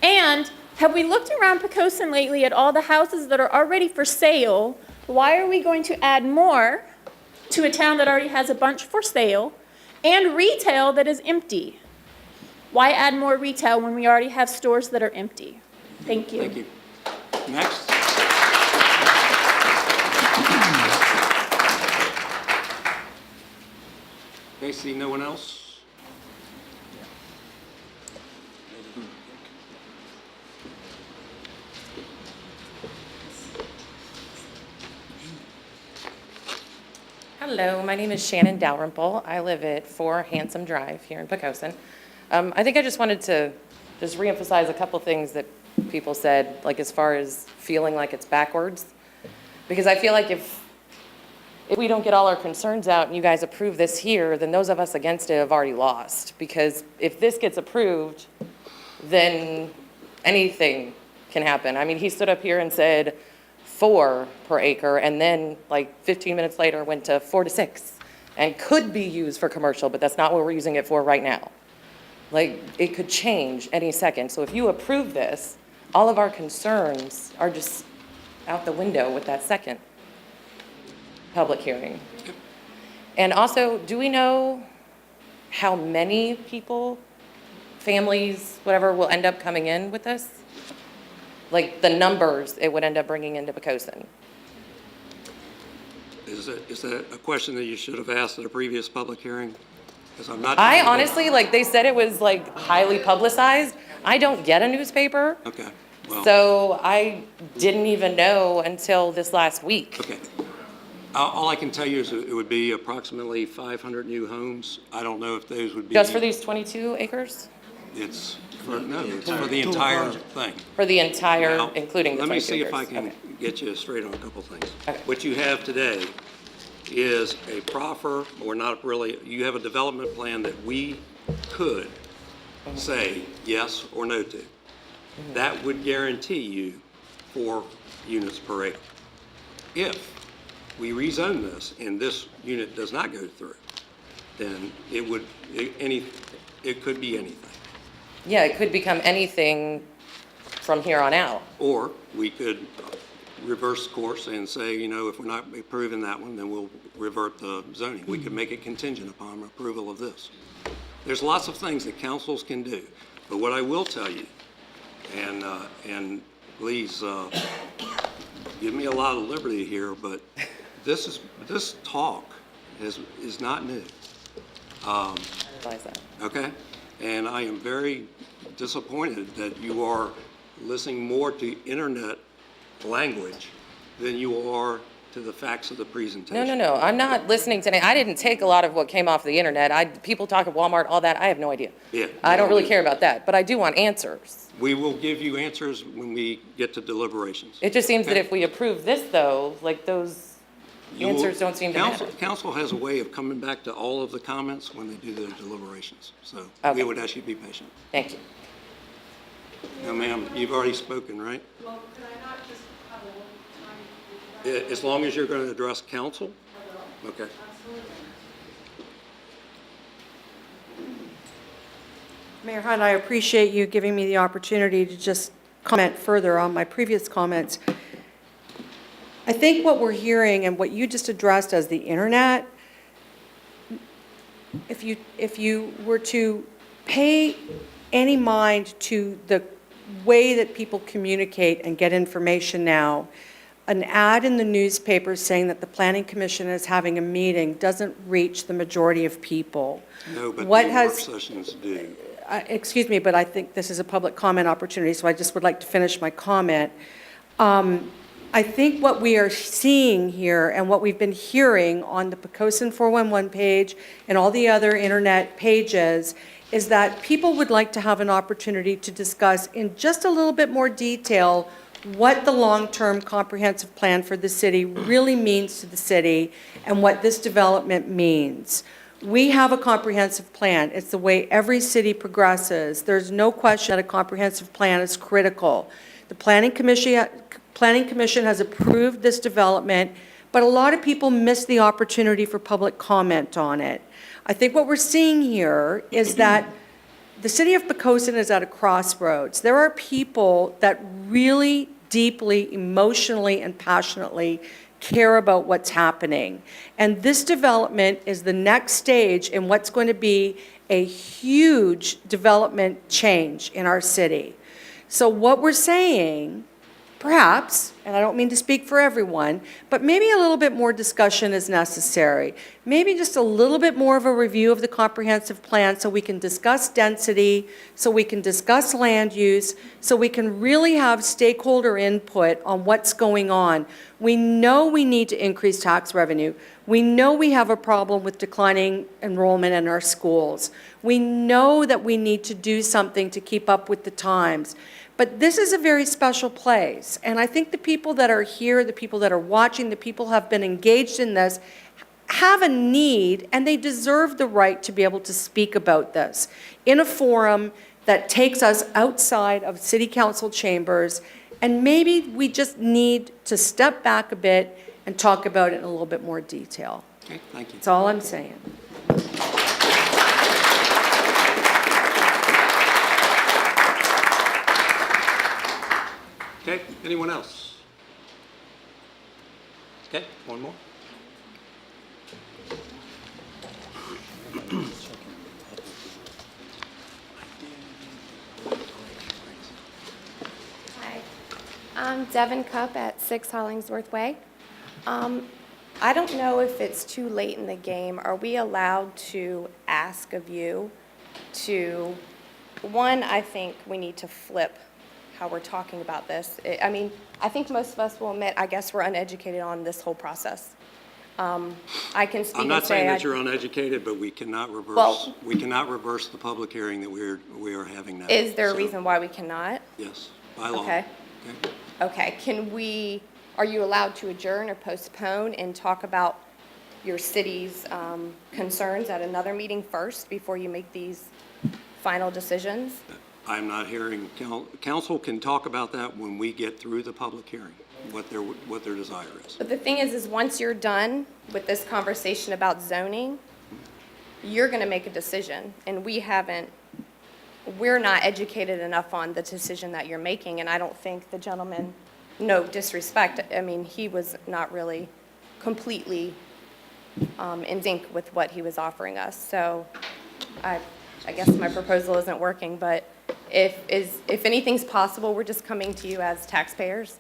And have we looked around Poquoson lately at all the houses that are already for sale? Why are we going to add more to a town that already has a bunch for sale and retail that is empty? Why add more retail when we already have stores that are empty? Thank you. Thank you. Next. Okay, see no one else? Hello, my name is Shannon Dalrymple. I live at 4 Handsome Drive here in Poquoson. I think I just wanted to just reemphasize a couple things that people said, like as far as feeling like it's backwards. Because I feel like if we don't get all our concerns out and you guys approve this here, then those of us against it have already lost. Because if this gets approved, then anything can happen. I mean, he stood up here and said 4 per acre, and then like 15 minutes later went to 4 to 6, and could be used for commercial, but that's not what we're using it for right now. Like, it could change any second. So if you approve this, all of our concerns are just out the window with that second public hearing. And also, do we know how many people, families, whatever, will end up coming in with this? Like the numbers it would end up bringing into Poquoson? Is that a question that you should have asked at a previous public hearing? Because I'm not. I honestly, like, they said it was like highly publicized. I don't get a newspaper. Okay. Well, So I didn't even know until this last week. okay. All I can tell you is it would be approximately 500 new homes. I don't know if those would be. Just for these 22 acres? It's for the entire thing. For the entire, Now, including the 22 let me see acres? if I can Okay. get you straight on a couple things. Okay. What you have today is a proffer, or not really, you have a development plan that we could say yes or no to. That would guarantee you 4 units per acre. If we rezone this and this unit does not go through, then it could be anything. Yeah, it could become anything from here on out. Or we could reverse course and say, if we're not approving that one, then we'll revert the zoning. We could make it contingent upon approval of this. There's lots of things that councils can do. But what I will tell you, and please give me a lot of liberty here, but this talk is not new. Okay? And I am very disappointed that you are listening more to internet language than you are to the facts of the presentation. No. I'm not listening to any. I didn't take a lot of what came off the internet. People talk at Walmart, all that. I have no idea. Yeah. I don't really care about that, but I do want answers. We will give you answers when we get to deliberations. It just seems that Okay? if we approve this, though, like those You will- answers don't seem to matter. Council has a way of coming back to all of the comments when they do their deliberations. So Okay. we would ask you to be patient. Thank you. No, ma'am, you've already spoken, right? Well, could I not just have a little time? As long as you're going to address council? Okay. Mayor Hunt, I appreciate you giving me the opportunity to just comment further on my previous comments. I think what we're hearing and what you just addressed as the internet, if you were to pay any mind to the way that people communicate and get information now, an ad in the newspaper saying that the Planning Commission is having a meeting doesn't reach the majority of people. No, but the What work has- sessions do. Excuse me, but I think this is a public comment opportunity, so I just would like to finish my comment. I think what we are seeing here and what we've been hearing on the Poquoson 411 page and all the other internet pages is that people would like to have an opportunity to discuss in just a little bit more detail what the long-term comprehensive plan for the city really means to the city and what this development means. We have a comprehensive plan. It's the way every city progresses. There's no question that a comprehensive plan is critical. The Planning Commission has approved this development, but a lot of people miss the opportunity for public comment on it. I think what we're seeing here is that the city of Poquoson is at a crossroads. There are people that really deeply, emotionally, and passionately care about what's happening. And this development is the next stage in what's going to be a huge development change in our city. So what we're saying perhaps, and I don't mean to speak for everyone, but maybe a little bit more discussion is necessary. Maybe just a little bit more of a review of the comprehensive plan so we can discuss density, so we can discuss land use, so we can really have stakeholder input on what's going on. We know we need to increase tax revenue. We know we have a problem with declining enrollment in our schools. We know that we need to do something to keep up with the times. But this is a very special place, and I think the people that are here, the people that are watching, the people who have been engaged in this, have a need, and they deserve the right to be able to speak about this in a forum that takes us outside of city council chambers, and maybe we just need to step back a bit and talk about it in a little bit more detail. Okay, thank you. That's all I'm saying. Okay, anyone else? Okay, one more. Hi, I'm Devin Cupp at 6 Hollingsworth Way. I don't know if it's too late in the game. Are we allowed to ask of you to, one, I think we need to flip how we're talking about this. I mean, I think most of us will admit, I guess we're uneducated on this whole process. I can speak I'm not and say saying that you're uneducated, but we cannot reverse the public hearing that we are having now. Is there a So, reason why we cannot? Yes, by law. Okay. Okay. Okay, are you allowed to adjourn or postpone and talk about your city's concerns at another meeting first before you make these final decisions? I'm not hearing, council can talk about that when we get through the public hearing, what their desire is. But the thing is once you're done with this conversation about zoning, you're gonna make a decision, and we're not educated enough on the decision that you're making, and I don't think the gentleman, no disrespect, I mean, he was not really completely in sync with what he was offering us. So I guess my proposal isn't working, but if anything's possible, we're just coming to you as taxpayers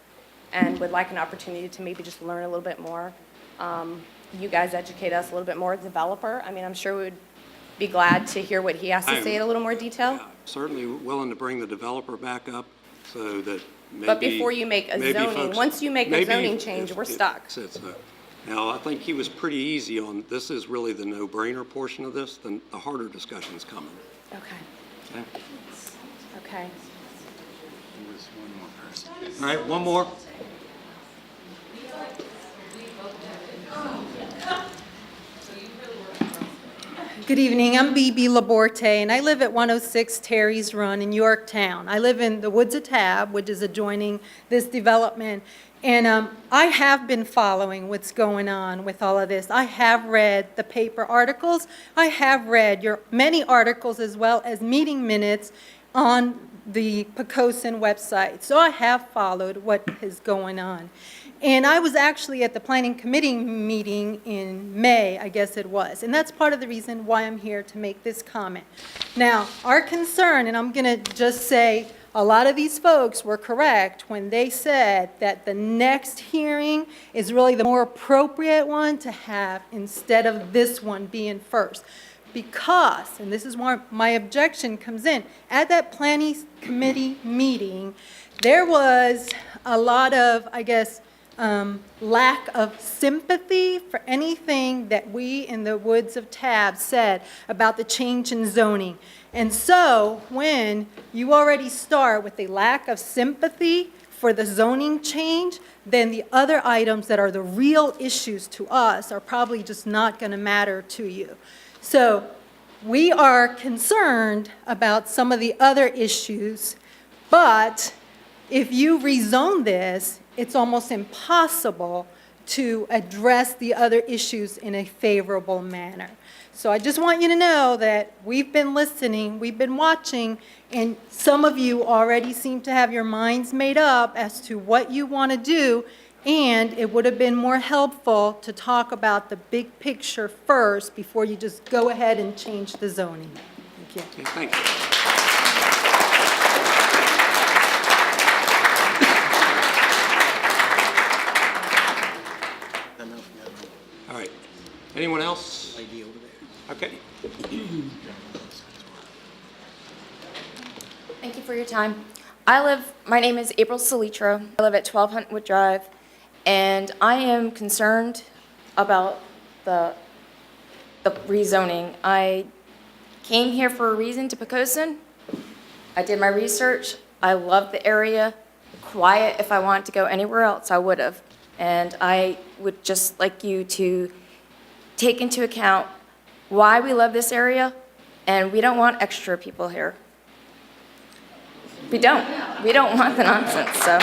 and would like an opportunity to maybe just learn a little bit more. You guys educate us a little bit more. Developer, I mean, I'm sure we would be glad to hear what he has to say in a little more detail. Certainly willing to bring the developer back up so that maybe. But before you make a zoning, once you make a zoning change, we're stuck. Now, I think he was pretty easy on, this is really the no-brainer portion of this, then the harder discussion's coming. Okay. Okay? Okay. All right, one more. Good evening, I'm Bebe Laborte, and I live at 106 Terry's Run in Yorktown. I live in the Woods of Tab, which is adjoining this development, and I have been following what's going on with all of this. I have read the paper articles, I have read your many articles as well as meeting minutes on the Poquoson website, so I have followed what is going on. And I was actually at the planning committee meeting in May, I guess it was, and that's part of the reason why I'm here to make this comment. Now, our concern, and I'm going to just say, a lot of these folks were correct when they said that the next hearing is really the more appropriate one to have instead of this one being first. Because, and this is where my objection comes in, at that planning committee meeting, there was a lot of, I guess, lack of sympathy for anything that we in the Woods of Tab said about the change in zoning. And so when you already start with a lack of sympathy for the zoning change, then the other items that are the real issues to us are probably just not going to matter to you. So we are concerned about some of the other issues, but if you rezone this, it's almost impossible to address the other issues in a favorable manner. So I just want you to know that we've been listening, we've been watching, and some of you already seem to have your minds made up as to what you want to do, and it would have been more helpful to talk about the big picture first before you just go ahead and change the zoning. Thank you. Okay, thank you. Anyone else? Okay. Thank you for your time. My name is April Salitro. I live at 12 Huntwood Drive, and I am concerned about the rezoning. I came here for a reason to Poquoson. I did my research. I love the area. Quiet. If I wanted to go anywhere else, I would have. And I would just like you to take into account why we love this area, and we don't want extra people here. We don't. We don't want the nonsense, so.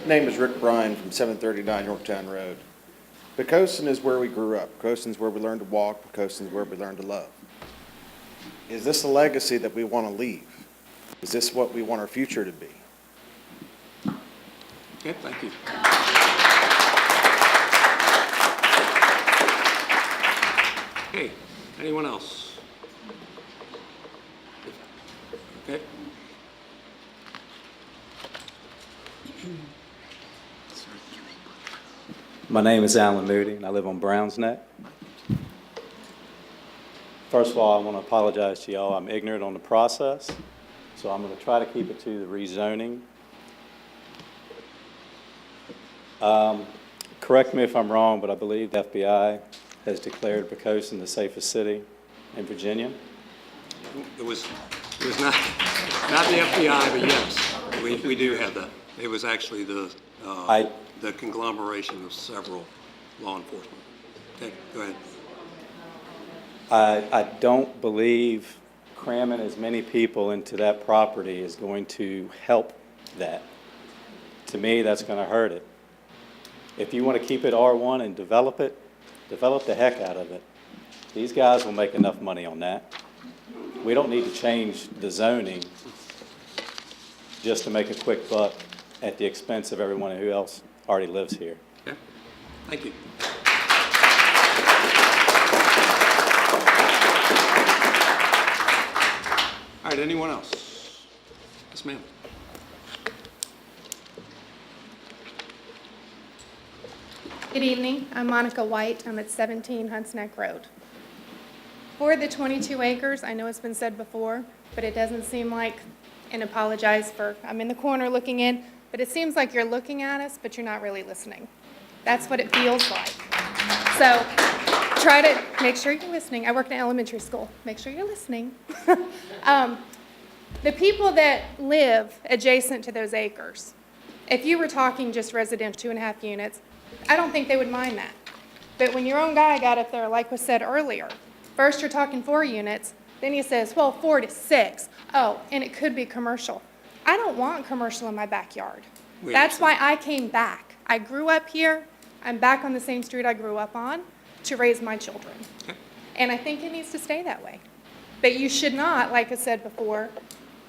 Name is Rick Bryan from 739 Yorktown Road. Poquoson is where we grew up. Poquoson is where we learned to walk. Poquoson is where we learned to love. Is this a legacy that we want to leave? Is this what we want our future to be? Okay, thank you. Okay, anyone else? Okay. My name is Alan Moody, and I live on Browns Neck. First of all, I want to apologize to y'all. I'm ignorant on the process, so I'm going to try to keep it to the rezoning. Correct me if I'm wrong, but I believe the FBI has declared Poquoson the safest city in Virginia. It was not the FBI, but yes, we do have that. It was actually the conglomeration of several law enforcement. Okay, go ahead. I don't believe cramming as many people into that property is going to help that. To me, that's going to hurt it. If you want to keep it R1 and develop it, develop the heck out of it. These guys will make enough money on that. We don't need to change the zoning just to make a quick buck at the expense of everyone who else already lives here. Okay, thank you. All right, anyone else? Yes, ma'am. Good evening. I'm Monica White. I'm at 17 Hunts Neck Road. For the 22 acres, I know it's been said before, but it doesn't seem like, and apologize for, I'm in the corner looking in, but it seems like you're looking at us, but you're not really listening. That's what it feels like. So try to make sure you're listening. I work in elementary school. Make sure you're listening. The people that live adjacent to those acres, if you were talking just residential 2.5 units, I don't think they would mind that. But when your own guy got up there, like was said earlier, first you're talking 4 units, then he says, well, 4 to 6. Oh, and it could be commercial. I don't want commercial in my backyard. That's why I came back. I grew up here. I'm back on the same street I grew up on to raise my children. And I think it needs to stay that way. But you should not, like I said before,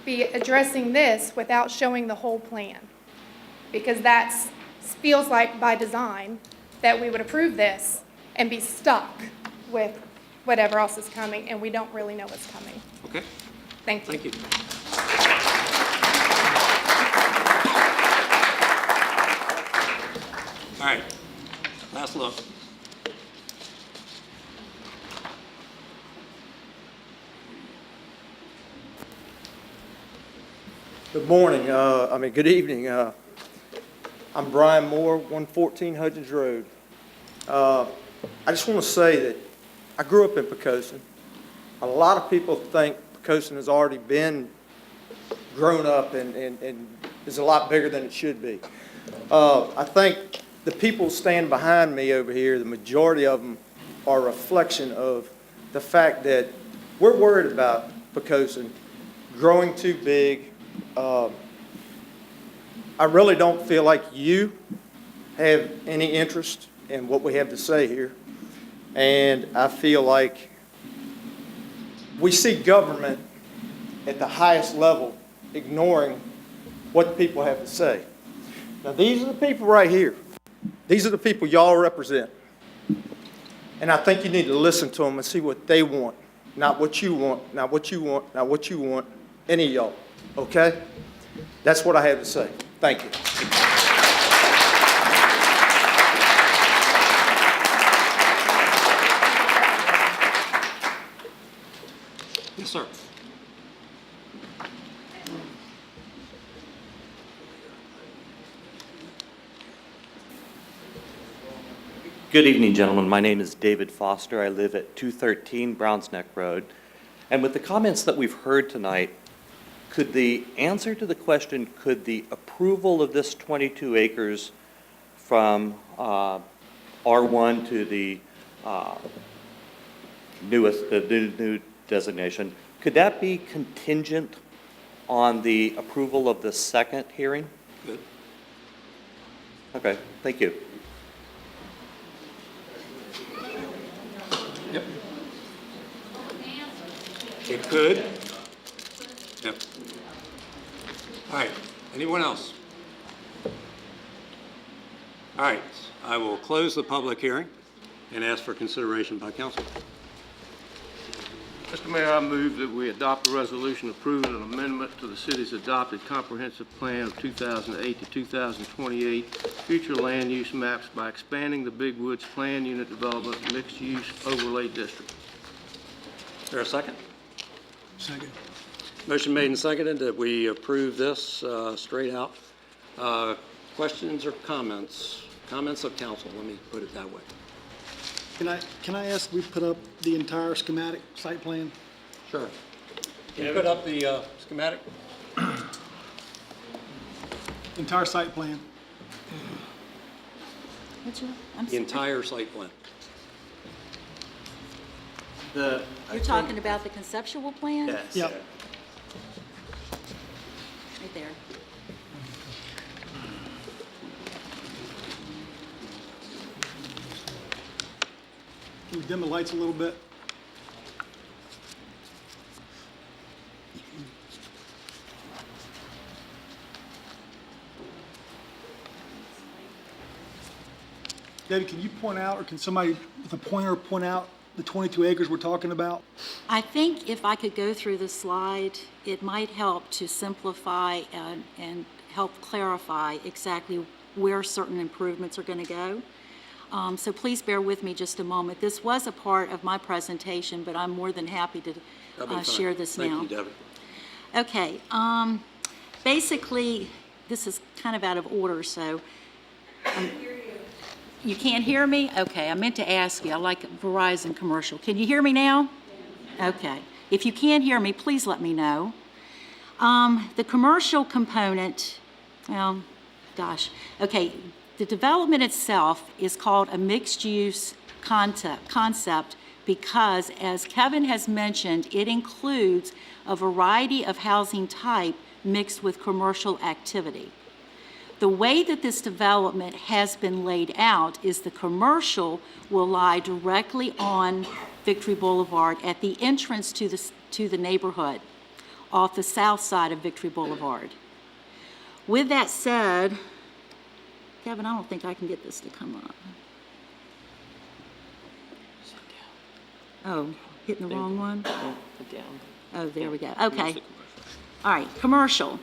be addressing this without showing the whole plan. Because that feels like by design that we would approve this and be stuck with whatever else is coming, and we don't really know what's coming. Okay. Thank you. Thank you. All right, last look. Good morning, good evening. I'm Brian Moore, 114 Hudgens Road. I just want to say that I grew up in Poquoson. A lot of people think Poquoson has already been grown up and is a lot bigger than it should be. I think the people stand behind me over here, the majority of them are a reflection of the fact that we're worried about Poquoson growing too big. I really don't feel like you have any interest in what we have to say here. And I feel like we see government at the highest level ignoring what people have to say. Now, these are the people right here. These are the people y'all represent. And I think you need to listen to them and see what they want, not what you want, not what you want, not what you want, any of y'all, okay? That's what I have to say. Thank you. Yes, sir. Good evening, gentlemen. My name is David Foster. I live at 213 Browns Neck Road. And with the comments that we've heard tonight, could the answer to the question, could the approval of this 22 acres from R1 to the new designation, could that be contingent on the approval of the second hearing? Good. Okay, thank you. Yep. It could. Yep. All right, anyone else? All right, I will close the public hearing and ask for consideration by council. Mr. Mayor, I move that we adopt a resolution approving an amendment to the city's adopted comprehensive plan of 2008 to 2028 future land use maps by expanding the Big Woods Plan Unit Development Mixed-Use Overlay District. Is there a second? Second. Motion made and seconded that we approve this straight out. Questions or comments? Comments of council, let me put it that way. Can I ask we put up the entire schematic site plan? Sure. Can you put up the schematic? Entire site plan. The entire site plan. You're talking about the conceptual plan? Yes. Yep. Right there. Can you dim the lights a little bit? David, can you point out, or can somebody with a pointer point out the 22 acres we're talking about? I think if I could go through the slide, it might help to simplify and help clarify exactly where certain improvements are going to go. So please bear with me just a moment. This was a part of my presentation, but I'm more than happy to share this now. Thank you, Debbie. Okay. Basically, this is kind of out of order, so. You can't hear me? Okay, I meant to ask you. I like Verizon commercial. Can you hear me now? Okay. If you can't hear me, please let me know. The commercial component, well, gosh. Okay, the development itself is called a mixed-use concept because, as Kevin has mentioned, it includes a variety of housing type mixed with commercial activity. The way that this development has been laid out is the commercial will lie directly on Victory Boulevard at the entrance to the neighborhood off the south side of Victory Boulevard. With that said, Kevin, I don't think I can get this to come up. Oh, hitting the wrong one? Down. Oh, there we go. Okay. All right, commercial.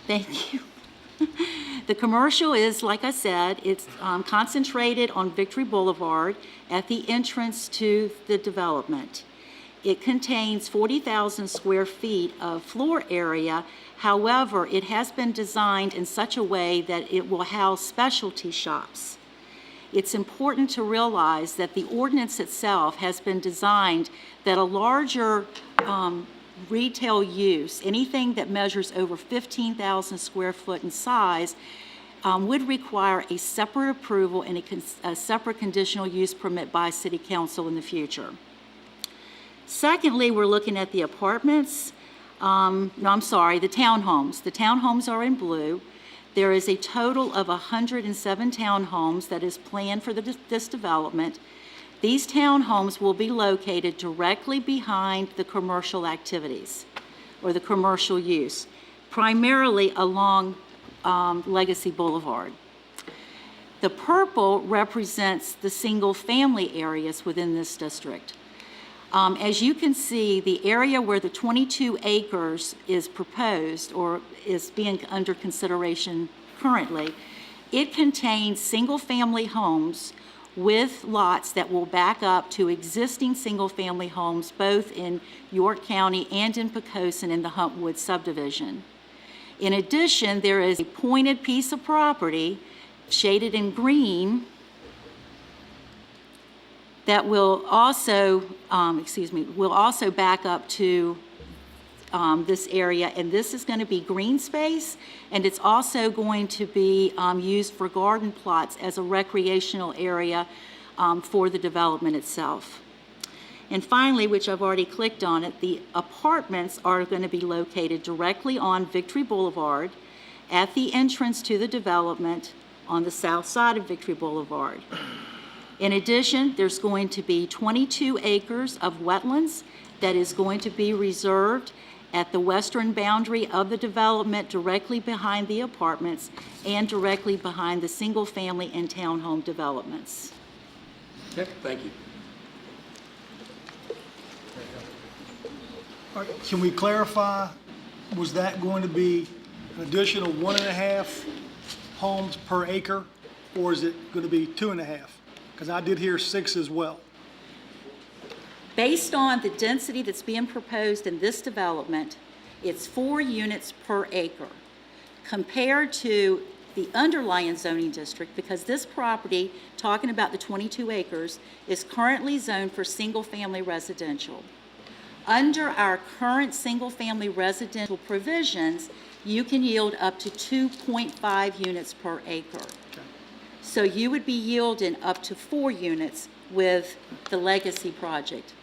Thank you. The commercial is, like I said, it's concentrated on Victory Boulevard at the entrance to the development. It contains 40,000 square feet of floor area. However, it has been designed in such a way that it will house specialty shops. It's important to realize that the ordinance itself has been designed that a larger retail use, anything that measures over 15,000 square foot in size, would require a separate approval and a separate conditional use permit by City Council in the future. Secondly, we're looking at the apartments. The townhomes. The townhomes are in blue. There is a total of 107 townhomes that is planned for this development. These townhomes will be located directly behind the commercial activities or the commercial use, primarily along Legacy Boulevard. The purple represents the single-family areas within this district. As you can see, the area where the 22 acres is proposed or is being under consideration currently, it contains single-family homes with lots that will back up to existing single-family homes both in York County and in Poquoson in the Huntwood subdivision. In addition, there is a pointed piece of property shaded in green that will also, will also back up to this area, and this is going to be green space, and it's also going to be used for garden plots as a recreational area for the development itself. And finally, which I've already clicked on it, the apartments are going to be located directly on Victory Boulevard at the entrance to the development on the south side of Victory Boulevard. In addition, there's going to be 22 acres of wetlands that is going to be reserved at the western boundary of the development directly behind the apartments and directly behind the single-family and townhome developments. Okay, thank you. All right, can we clarify, was that going to be an additional 1.5 homes per acre, or is it going to be 2.5? Because I did hear 6 as well. Based on the density that's being proposed in this development, it's 4 units per acre compared to the underlying zoning district, because this property, talking about the 22 acres, is currently zoned for single-family residential. Under our current single-family residential provisions, you can yield up to 2.5 units per acre. So you would be yielding up to 4 units with the Legacy project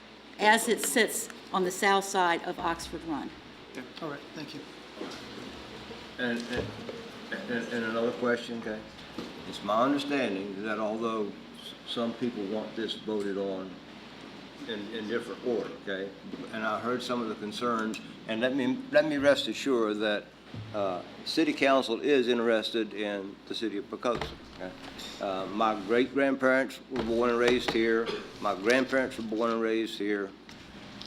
as it sits on the south side of Oxford Run. All right, thank you. And another question, okay? It's my understanding that although some people want this voted on in different order, okay? And I heard some of the concerns, and let me rest assured that City Council is interested in the city of Poquoson, okay? My great-grandparents were born and raised here. My grandparents were born and raised here.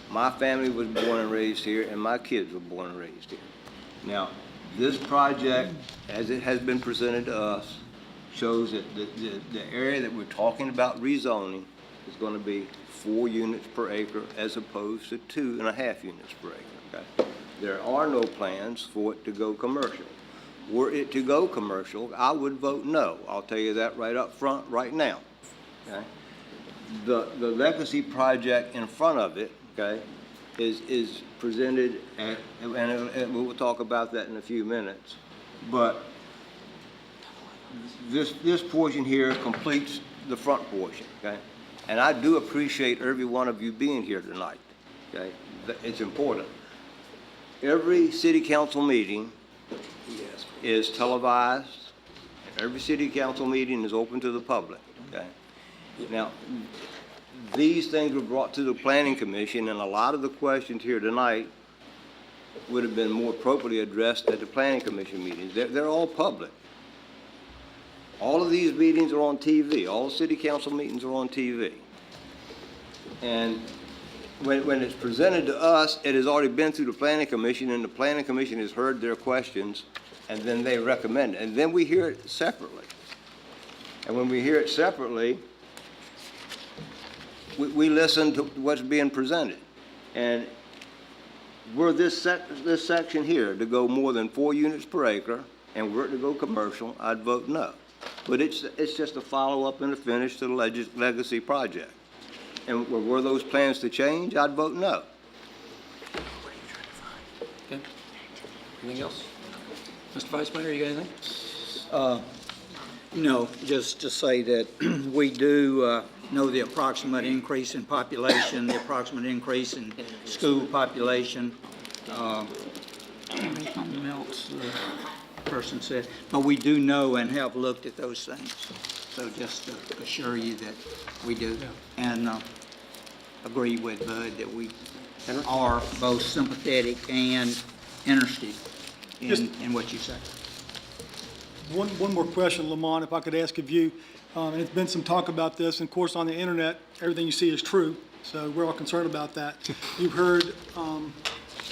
My family was born and raised here, and my kids were born and raised here. Now, this project, as it has been presented to us, shows that the area that we're talking about rezoning is going to be 4 units per acre as opposed to 2.5 units per acre, okay? There are no plans for it to go commercial. Were it to go commercial, I would vote no. I'll tell you that right up front right now, okay? The Legacy project in front of it, okay, is presented, and we will talk about that in a few minutes. But this portion here completes the front portion, okay? And I do appreciate every one of you being here tonight, okay? It's important. Every city council meeting is televised. Every city council meeting is open to the public, okay? Now, these things were brought to the Planning Commission, and a lot of the questions here tonight would have been more appropriately addressed at the Planning Commission meetings. They're all public. All of these meetings are on TV. All city council meetings are on TV. And when it's presented to us, it has already been through the Planning Commission, and the Planning Commission has heard their questions, and then they recommend it. And then we hear it separately. And when we hear it separately, we listen to what's being presented. And were this section here to go more than 4 units per acre, and were it to go commercial, I'd vote no. But it's just a follow-up and a finish to the Legacy project. And were those plans to change, I'd vote no. Okay. Anything else? Mr. Vice Mayor, you got anything? No, just to say that we do know the approximate increase in population, the approximate increase in school population. Something else the person said, but we do know and have looked at those things. So just to assure you that we do, and agree with Bud that we are both sympathetic and interested in what you say. One more question, Lamont, if I could ask of you. And it's been some talk about this, and of course on the internet, everything you see is true. So we're all concerned about that. You've heard,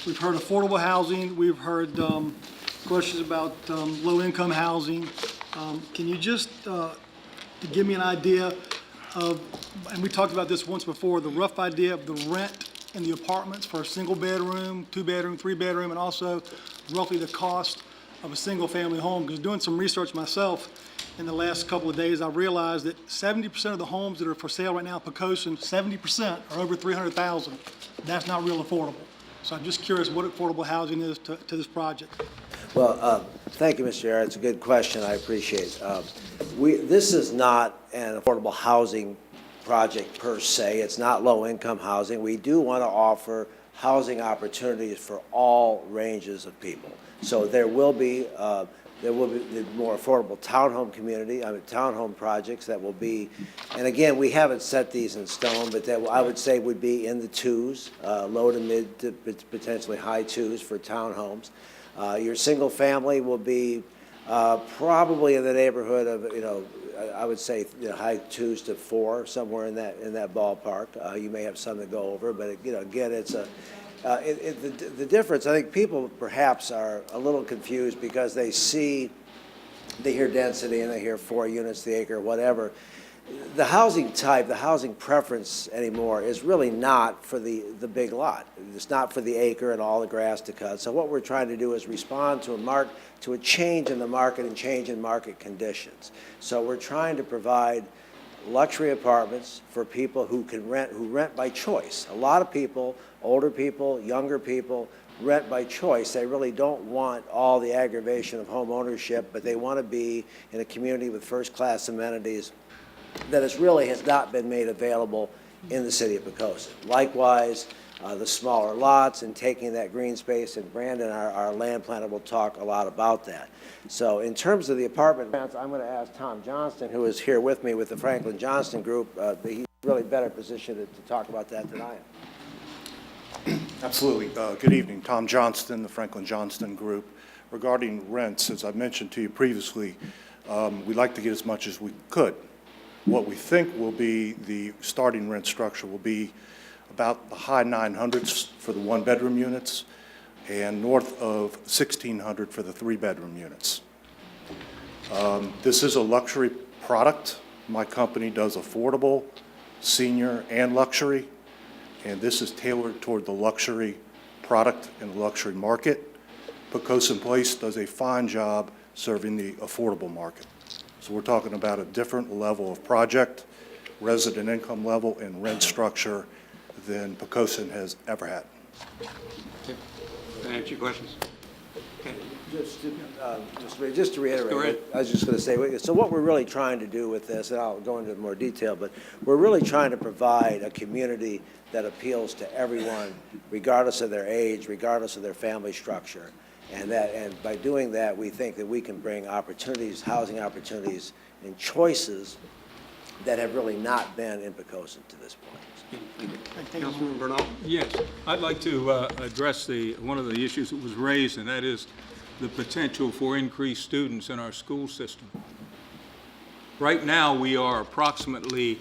we've heard affordable housing, we've heard questions about low-income housing. Can you just give me an idea of, and we talked about this once before, the rough idea of the rent in the apartments for a single bedroom, 2-bedroom, 3-bedroom, and also roughly the cost of a single-family home? Because doing some research myself in the last couple of days, I realized that 70% of the homes that are for sale right now in Poquoson, 70% are over $300,000. That's not real affordable. So I'm just curious what affordable housing is to this project. Well, thank you, Mr. Chair. It's a good question. I appreciate it. This is not an affordable housing project per se. It's not low-income housing. We do want to offer housing opportunities for all ranges of people. So there will be the more affordable townhome community, townhome projects that will be, and again, we haven't set these in stone, but that I would say would be in the twos, low to mid to potentially high twos for townhomes. Your single family will be probably in the neighborhood of, I would say high 2s to 4, somewhere in that ballpark. You may have some that go over, but again, it's the difference. I think people perhaps are a little confused because they hear density and they hear 4 units the acre, whatever. The housing type, the housing preference anymore is really not for the big lot. It's not for the acre and all the grass to cut. So what we're trying to do is respond to a change in the market and change in market conditions. So we're trying to provide luxury apartments for people who rent by choice. A lot of people, older people, younger people, rent by choice. They really don't want all the aggravation of home ownership, but they want to be in a community with first-class amenities that has not been made available in the city of Poquoson. Likewise, the smaller lots and taking that green space, and Brandon, our land planner, will talk a lot about that. So in terms of the apartment rents, I'm going to ask Tom Johnston, who is here with me with the Franklin Johnston Group. He's really better positioned to talk about that than I am. Absolutely. Good evening. Tom Johnston, the Franklin Johnston Group. Regarding rents, as I mentioned to you previously, we'd like to get as much as we could. What we think will be the starting rent structure will be about the high 900s for the 1-bedroom units and north of 1,600 for the 3-bedroom units. This is a luxury product. My company does affordable, senior, and luxury, and this is tailored toward the luxury product and the luxury market. Poquoson Place does a fine job serving the affordable market. So we're talking about a different level of project, resident income level, and rent structure than Poquoson has ever had. Okay. Can I answer your questions? Okay. Just to reiterate, I was just going to say, so what we're really trying to do with this, and I'll go into more detail, but we're really trying to provide a community that appeals to everyone, regardless of their age, regardless of their family structure. And by doing that, we think that we can bring opportunities, housing opportunities, and choices that have really not been in Poquoson to this point. Councilman Bernal? Yes, I'd like to address one of the issues that was raised, and that is the potential for increased students in our school system. Right now, we are approximately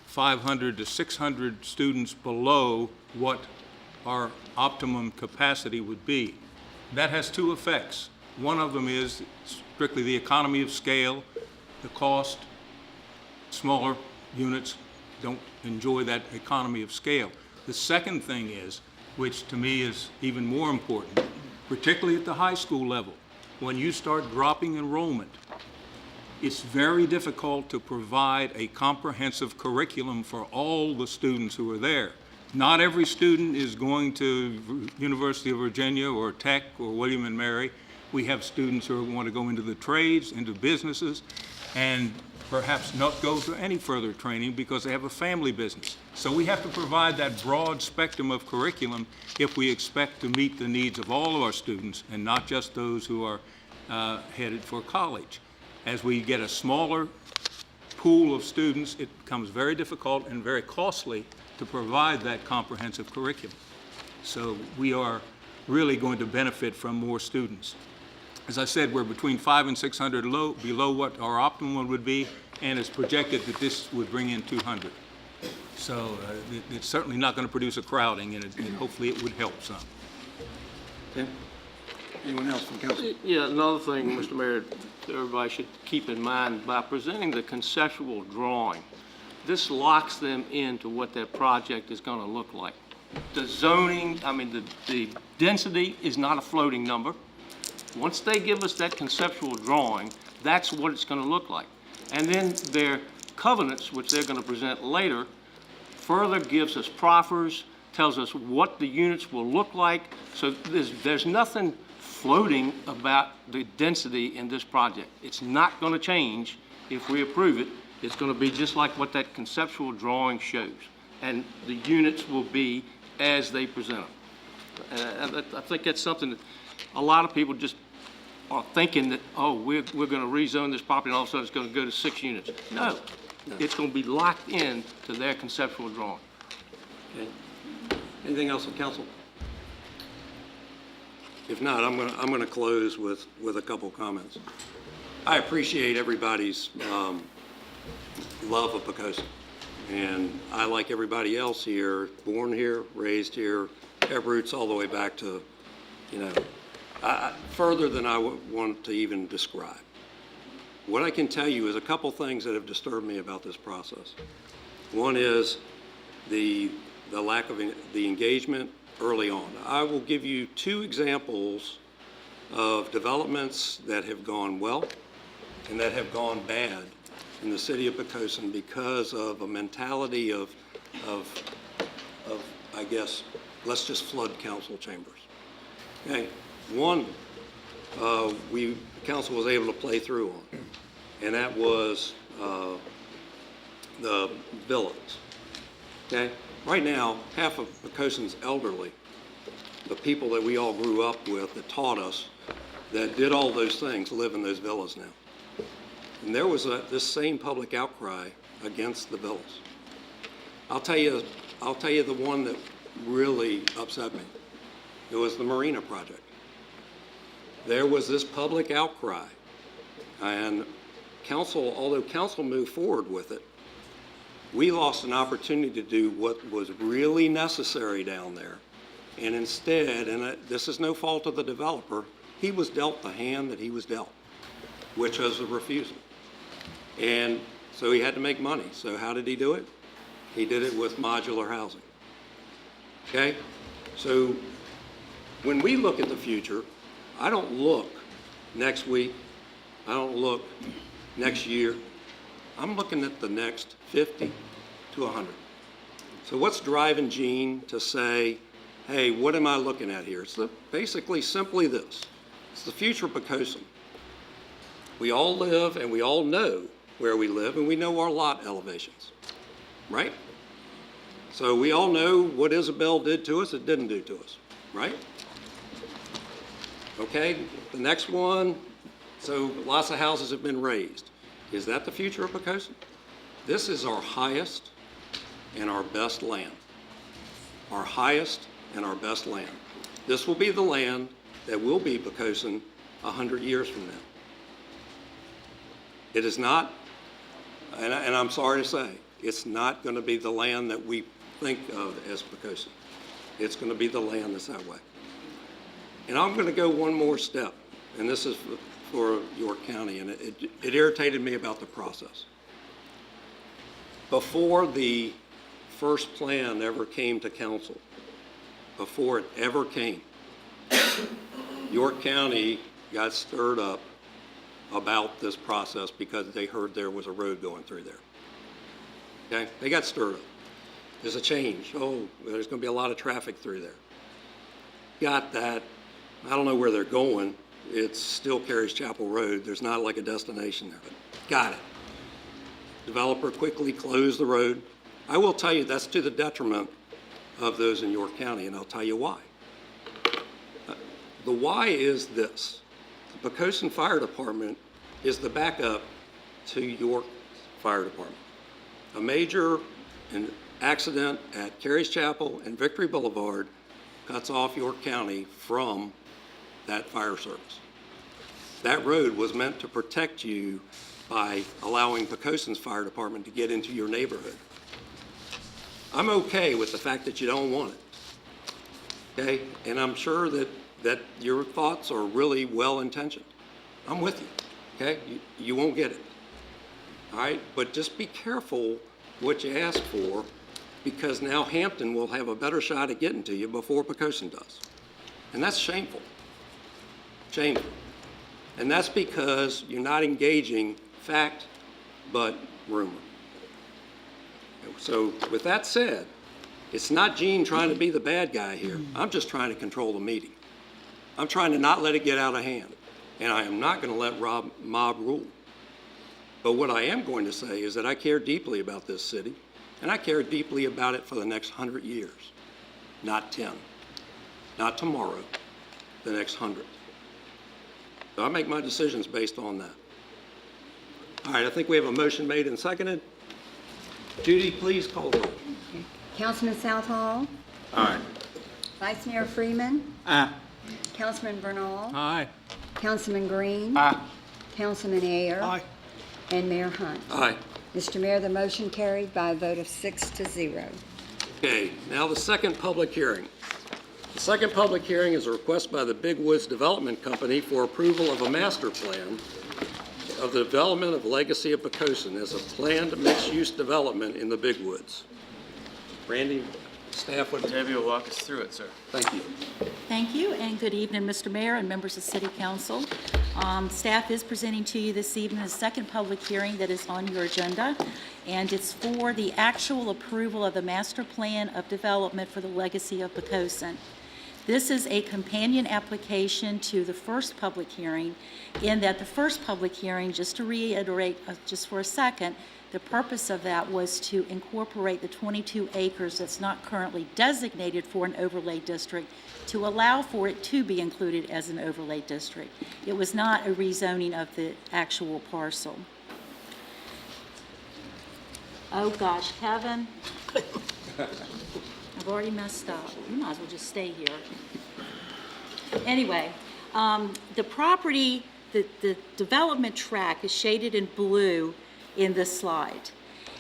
500 to 600 students below what our optimum capacity would be. That has 2 effects. One of them is strictly the economy of scale, the cost. Smaller units don't enjoy that economy of scale. The second thing is, which to me is even more important, particularly at the high school level, when you start dropping enrollment, it's very difficult to provide a comprehensive curriculum for all the students who are there. Not every student is going to University of Virginia or Tech or William and Mary. We have students who want to go into the trades, into businesses, and perhaps not go to any further training because they have a family business. So we have to provide that broad spectrum of curriculum if we expect to meet the needs of all of our students and not just those who are headed for college. As we get a smaller pool of students, it becomes very difficult and very costly to provide that comprehensive curriculum. So we are really going to benefit from more students. As I said, we're between 500 and 600 below what our optimum would be, and it's projected that this would bring in 200. So it's certainly not going to produce a crowding, and hopefully it would help some. Tim? Anyone else from council? Yeah, another thing, Mr. Mayor, everybody should keep in mind, by presenting the conceptual drawing, this locks them into what their project is going to look like. The zoning, I mean, the density is not a floating number. Once they give us that conceptual drawing, that's what it's going to look like. And then their covenants, which they're going to present later, further gives us proffers, tells us what the units will look like. So there's nothing floating about the density in this project. It's not going to change if we approve it. It's going to be just like what that conceptual drawing shows. And the units will be as they present them. And I think that's something that a lot of people just are thinking that, oh, we're going to rezone this property and all of a sudden it's going to go to 6 units. No, it's going to be locked in to their conceptual drawing. Okay. Anything else from council? If not, I'm going to close with a couple comments. I appreciate everybody's love of Poquoson. And I, like everybody else here, born here, raised here, have roots all the way back to, further than I would want to even describe. What I can tell you is a couple things that have disturbed me about this process. One is the lack of the engagement early on. I will give you 2 examples of developments that have gone well and that have gone bad in the city of Poquoson because of a mentality of I guess, let's just flood council chambers. Okay, one council was able to play through on, and that was the villas. Okay, right now, half of Poquoson's elderly, the people that we all grew up with that taught us, that did all those things, live in those villas now. And there was this same public outcry against the villas. I'll tell you the one that really upset me. It was the marina project. There was this public outcry, and council, although council moved forward with it, we lost an opportunity to do what was really necessary down there. And instead, and this is no fault of the developer, he was dealt the hand that he was dealt, which was a refusal. And so he had to make money. So how did he do it? He did it with modular housing. Okay? So when we look at the future, I don't look next week, I don't look next year. I'm looking at the next 50 to 100. So what's driving Gene to say, hey, what am I looking at here? It's basically simply this. It's the future of Poquoson. We all live and we all know where we live, and we know our lot elevations, right? So we all know what Isabel did to us, it didn't do to us, right? Okay, the next one, so lots of houses have been raised. Is that the future of Poquoson? This is our highest and our best land. Our highest and our best land. This will be the land that will be Poquoson 100 years from now. It is not, and I'm sorry to say, it's not going to be the land that we think of as Poquoson. It's going to be the land that's that way. And I'm going to go one more step, and this is for York County, and it irritated me about the process. Before the first plan ever came to council, before it ever came, York County got stirred up about this process because they heard there was a road going through there. Okay, they got stirred up. There's a change. Oh, there's going to be a lot of traffic through there. Got that. I don't know where they're going. It still carries Chapel Road. There's not like a destination there, but got it. Developer quickly closed the road. I will tell you that's to the detriment of those in York County, and I'll tell you why. The why is this. The Poquoson Fire Department is the backup to York Fire Department. A major accident at Carey's Chapel and Victory Boulevard cuts off York County from that fire service. That road was meant to protect you by allowing Poquoson's fire department to get into your neighborhood. I'm okay with the fact that you don't want it, okay? And I'm sure that your thoughts are really well-intentioned. I'm with you, okay? You won't get it, all right? But just be careful what you ask for, because now Hampton will have a better shot at getting to you before Poquoson does. And that's shameful, shameful. And that's because you're not engaging fact, but rumor. So with that said, it's not Gene trying to be the bad guy here. I'm just trying to control the meeting. I'm trying to not let it get out of hand. And I am not going to let mob rule. But what I am going to say is that I care deeply about this city, and I care deeply about it for the next 100 years, not 10, not tomorrow, the next 100. So I make my decisions based on that. All right, I think we have a motion made and seconded. Judy, please call the roll. Councilman Southall, Aye. Vice Mayor Freeman, Aye. Councilman Bernal, Aye. Councilman Green, Aye. Councilman Ayer, Aye. and Mayor Hunt. Aye. Mr. Mayor, the motion carried by a vote of 6-0. Okay, now the second public hearing. The second public hearing is a request by the Big Woods Development Company for approval of a master plan of the development of Legacy of Poquoson as a planned mixed-use development in the Big Woods. Randy, staff would... Debbie will walk us through it, sir. Thank you. Thank you, and good evening, Mr. Mayor and members of City Council. Staff is presenting to you this evening the second public hearing that is on your agenda, and it's for the actual approval of the master plan of development for the Legacy of Poquoson. This is a companion application to the first public hearing, in that the first public hearing, just to reiterate just for a second, the purpose of that was to incorporate the 22 acres that's not currently designated for an overlay district to allow for it to be included as an overlay district. It was not a rezoning of the actual parcel. Oh gosh, Kevin. I've already messed up. You might as well just stay here. Anyway, the property, the development track is shaded in blue in this slide.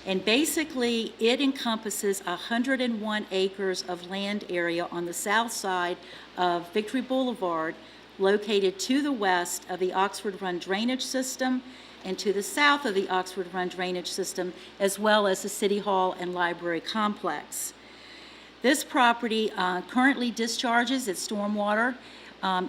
And basically, it encompasses 101 acres of land area on the south side of Victory Boulevard, located to the west of the Oxford Run drainage system and to the south of the Oxford Run drainage system, as well as the City Hall and Library complex. This property currently discharges its stormwater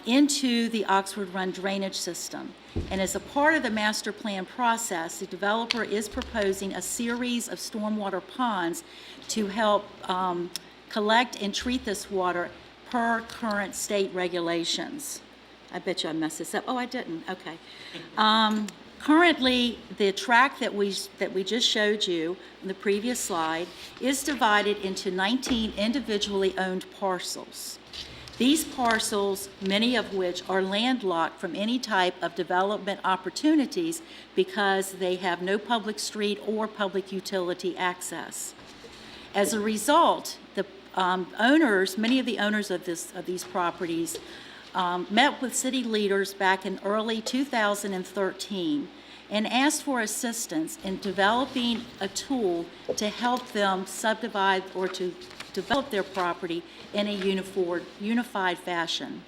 into the Oxford Run drainage system. And as a part of the master plan process, the developer is proposing a series of stormwater ponds to help collect and treat this water per current state regulations. I bet you I messed this up. Oh, I didn't. Okay. Currently, the tract that we just showed you in the previous slide is divided into 19 individually owned parcels. These parcels, many of which are landlocked from any type of development opportunities because they have no public street or public utility access. As a result, the owners, many of the owners of these properties, met with city leaders back in early 2013 and asked for assistance in developing a tool to help them subdivide or to develop their property in a unified fashion.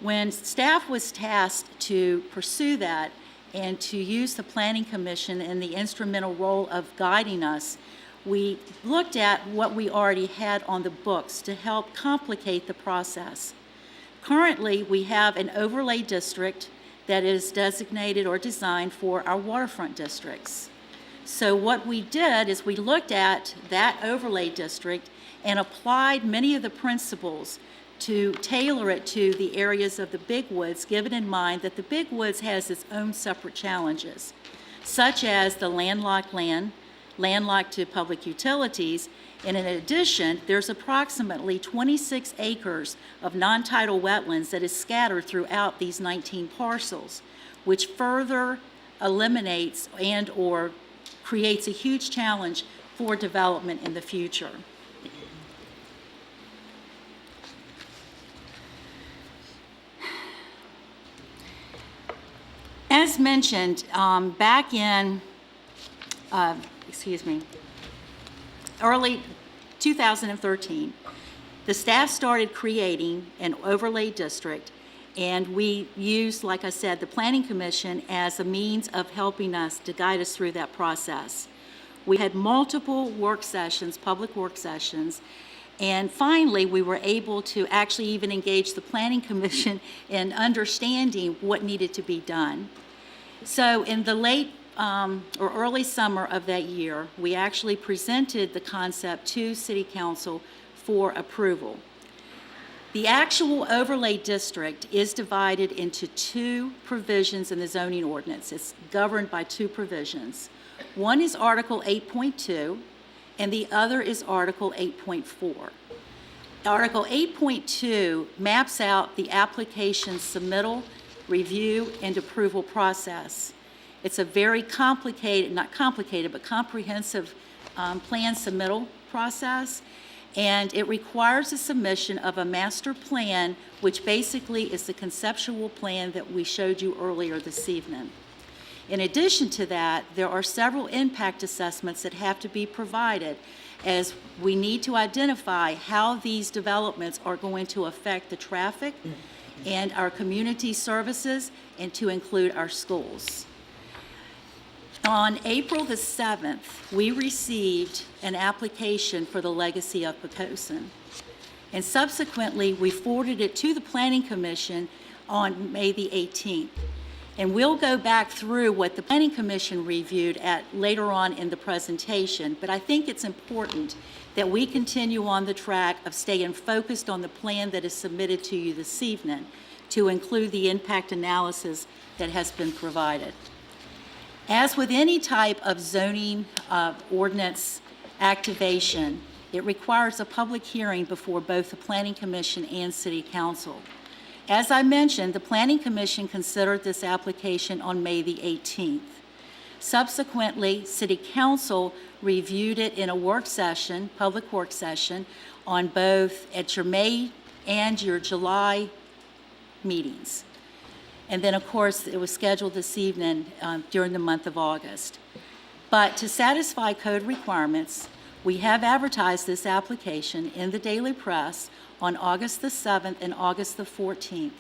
When staff was tasked to pursue that and to use the Planning Commission in the instrumental role of guiding us, we looked at what we already had on the books to help complicate the process. Currently, we have an overlay district that is designated or designed for our waterfront districts. So what we did is we looked at that overlay district and applied many of the principles to tailor it to the areas of the Big Woods, given in mind that the Big Woods has its own separate challenges, such as the landlocked land, landlocked to public utilities, and in addition, there's approximately 26 acres of non-tidal wetlands that is scattered throughout these 19 parcels, which further eliminates and or creates a huge challenge for development in the future. As mentioned, back in, early 2013, the staff started creating an overlay district, and we used, like I said, the Planning Commission as a means of helping us to guide us through that process. We had multiple work sessions, public work sessions, and finally we were able to actually even engage the Planning Commission in understanding what needed to be done. So in the late or early summer of that year, we actually presented the concept to City Council for approval. The actual overlay district is divided into two provisions in the zoning ordinance. It's governed by two provisions. One is Article 8.2, and the other is Article 8.4. Article 8.2 maps out the application submittal, review, and approval process. It's a very complicated, not complicated, but comprehensive plan submittal process, and it requires a submission of a master plan, which basically is the conceptual plan that we showed you earlier this evening. In addition to that, there are several impact assessments that have to be provided, as we need to identify how these developments are going to affect the traffic and our community services, and to include our schools. On April the 7th, we received an application for the legacy of Poquoson, and subsequently we forwarded it to the Planning Commission on May the 18th. And we'll go back through what the Planning Commission reviewed at later on in the presentation, but I think it's important that we continue on the track of staying focused on the plan that is submitted to you this evening, to include the impact analysis that has been provided. As with any type of zoning ordinance activation, it requires a public hearing before both the Planning Commission and City Council. As I mentioned, the Planning Commission considered this application on May the 18th. Subsequently, City Council reviewed it in a work session, public work session, on both at your May and your July meetings. And then, of course, it was scheduled this evening during the month of August. But to satisfy code requirements, we have advertised this application in the daily press on August the 7th and August the 14th.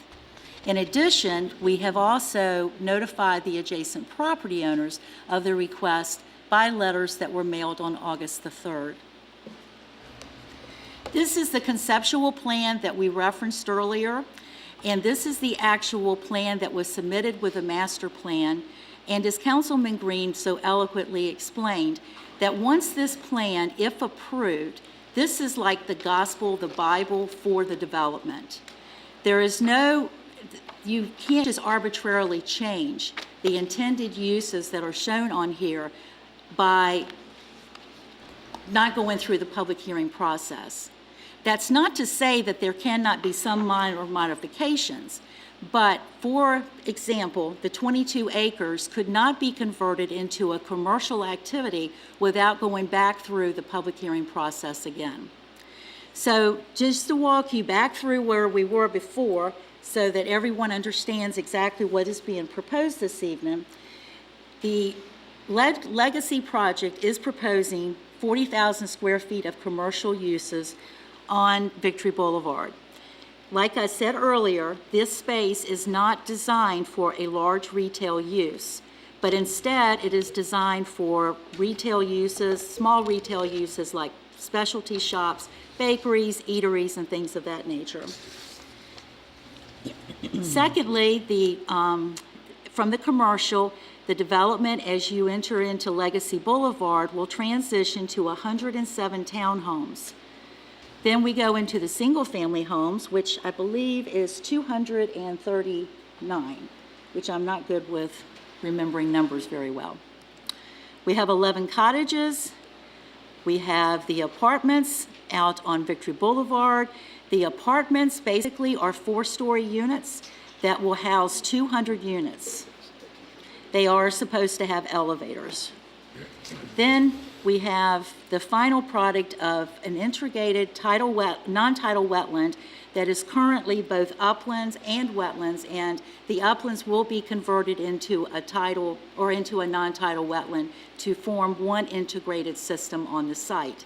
In addition, we have also notified the adjacent property owners of the request by letters that were mailed on August the 3rd. This is the conceptual plan that we referenced earlier, and this is the actual plan that was submitted with a master plan. And as Councilman Green so eloquently explained, that once this plan, if approved, this is like the gospel, the Bible for the development. There is no, you can't just arbitrarily change the intended uses that are shown on here by not going through the public hearing process. That's not to say that there cannot be some minor modifications, but for example, the 22 acres could not be converted into a commercial activity without going back through the public hearing process again. So just to walk you back through where we were before so that everyone understands exactly what is being proposed this evening, the Legacy project is proposing 40,000 square feet of commercial uses on Victory Boulevard. Like I said earlier, this space is not designed for a large retail use, but instead it is designed for retail uses, small retail uses like specialty shops, bakeries, eateries, and things of that nature. Secondly, from the commercial, the development as you enter into Legacy Boulevard will transition to 107 townhomes. Then we go into the single-family homes, which I believe is 239, which I'm not good with remembering numbers very well. We have 11 cottages. We have the apartments out on Victory Boulevard. The apartments basically are 4-story units that will house 200 units. They are supposed to have elevators. Then we have the final product of an integrated non-tidal wetland that is currently both uplands and wetlands, and the uplands will be converted into a tidal or into a non-tidal wetland to form one integrated system on the site.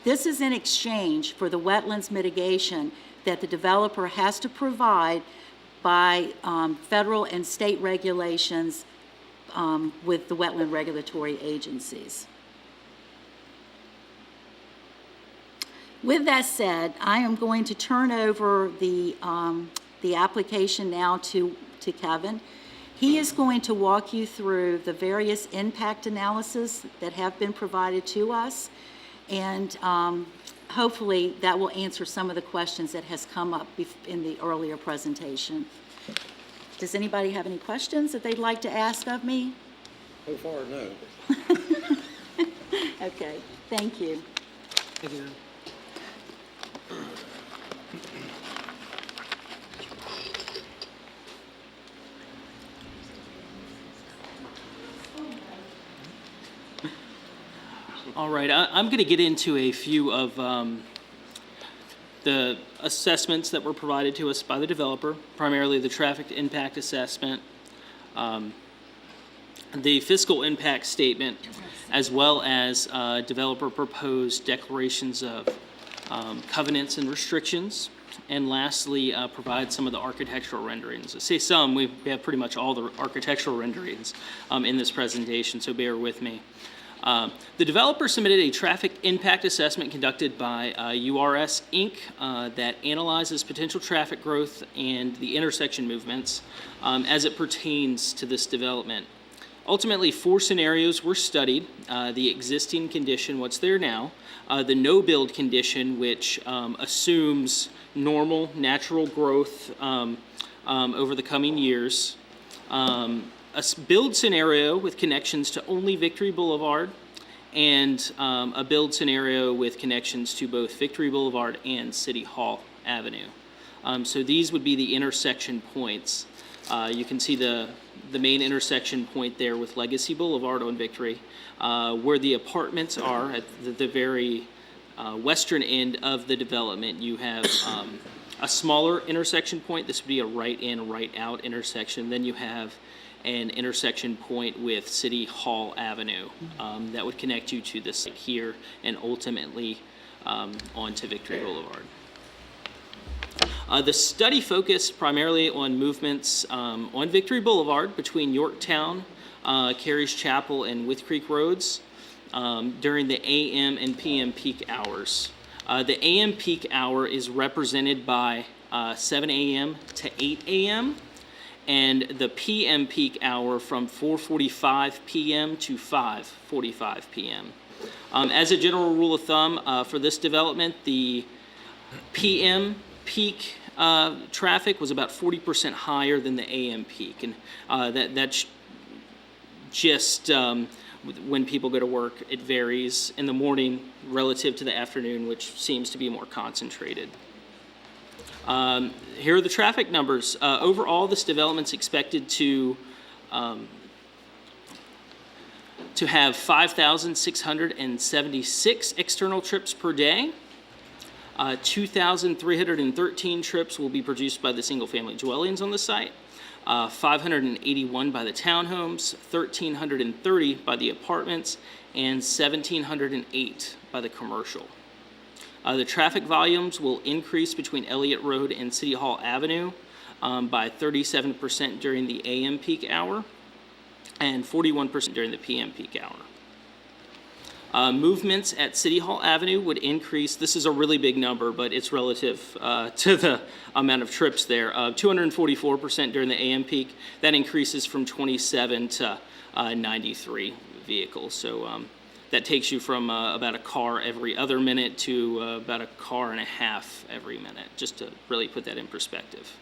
This is in exchange for the wetlands mitigation that the developer has to provide by federal and state regulations with the wetland regulatory agencies. With that said, I am going to turn over the application now to Kevin. He is going to walk you through the various impact analysis that have been provided to us, and hopefully that will answer some of the questions that has come up in the earlier presentation. Does anybody have any questions that they'd like to ask of me? So far, no. Okay, thank you. Thank you. All right, I'm going to get into a few of the assessments that were provided to us by the developer, primarily the traffic impact assessment, the fiscal impact statement, as well as developer proposed declarations of covenants and restrictions, and lastly, provide some of the architectural renderings. I say some, we have pretty much all the architectural renderings in this presentation, so bear with me. The developer submitted a traffic impact assessment conducted by URS Inc. That analyzes potential traffic growth and the intersection movements as it pertains to this development. Ultimately, 4 scenarios were studied: the existing condition, what's there now, the no-build condition, which assumes normal, natural growth over the coming years, a build scenario with connections to only Victory Boulevard, and a build scenario with connections to both Victory Boulevard and City Hall Avenue. So these would be the intersection points. You can see the main intersection point there with Legacy Boulevard on Victory, where the apartments are at the very western end of the development. You have a smaller intersection point. This would be a right in, right out intersection. Then you have an intersection point with City Hall Avenue that would connect you to this here and ultimately onto Victory Boulevard. The study focused primarily on movements on Victory Boulevard between Yorktown, Carey's Chapel, and With Creek Roads during the AM and PM peak hours. The AM peak hour is represented by 7 a.m. to 8 a.m., and the PM peak hour from 4:45 p.m. to 5:45 p.m. As a general rule of thumb, for this development, the PM peak traffic was about 40% higher than the AM peak, and that's just when people go to work. It varies in the morning relative to the afternoon, which seems to be more concentrated. Here are the traffic numbers. Overall, this development's expected to have 5,676 external trips per day. 2,313 trips will be produced by the single-family dwellings on the site, 581 by the townhomes, 1,330 by the apartments, and 1,708 by the commercial. The traffic volumes will increase between Elliott Road and City Hall Avenue by 37% during the AM peak hour and 41% during the PM peak hour. Movements at City Hall Avenue would increase. This is a really big number, but it's relative to the amount of trips there. 244% during the AM peak. That increases from 27 to 93 vehicles. So that takes you from about a car every other minute to about a car and a half every minute, just to really put that in perspective.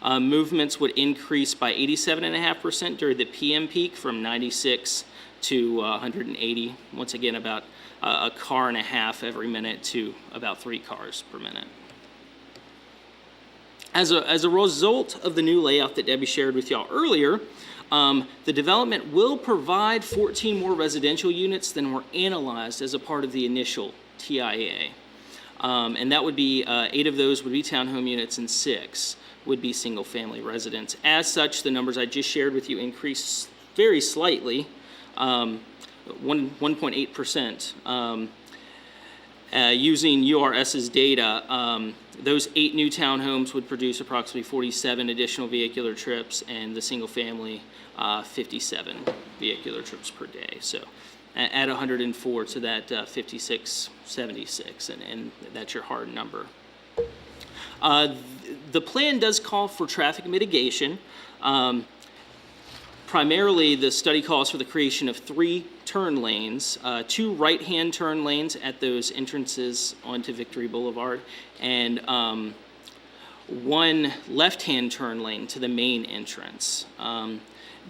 Movements would increase by 87.5% during the PM peak from 96 to 180. Once again, about a car and a half every minute to about 3 cars per minute. As a result of the new layout that Debbie shared with y'all earlier, the development will provide 14 more residential units than were analyzed as a part of the initial TIA. And that would be 8 of those would be townhome units and 6 would be single-family residents. As such, the numbers I just shared with you increase very slightly, 1.8%. Using URS's data, those 8 new townhomes would produce approximately 47 additional vehicular trips, and the single family, 57 vehicular trips per day. So add 104 to that 5676, and that's your hard number. The plan does call for traffic mitigation. Primarily, the study calls for the creation of 3 turn lanes, 2 right-hand turn lanes at those entrances onto Victory Boulevard, and 1 left-hand turn lane to the main entrance.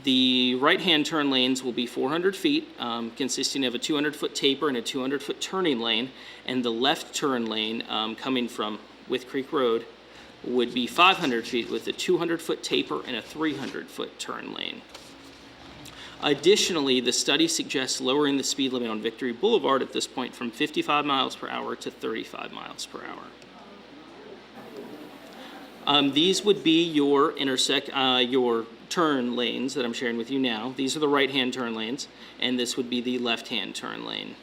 The right-hand turn lanes will be 400 feet, consisting of a 200-foot taper and a 200-foot turning lane, and the left turn lane coming from With Creek Road would be 500 feet with a 200-foot taper and a 300-foot turn lane. Additionally, the study suggests lowering the speed limit on Victory Boulevard at this point from 55 miles per hour to 35 miles per hour. These would be your your turn lanes that I'm sharing with you now. These are the right-hand turn lanes, and this would be the left-hand turn lane.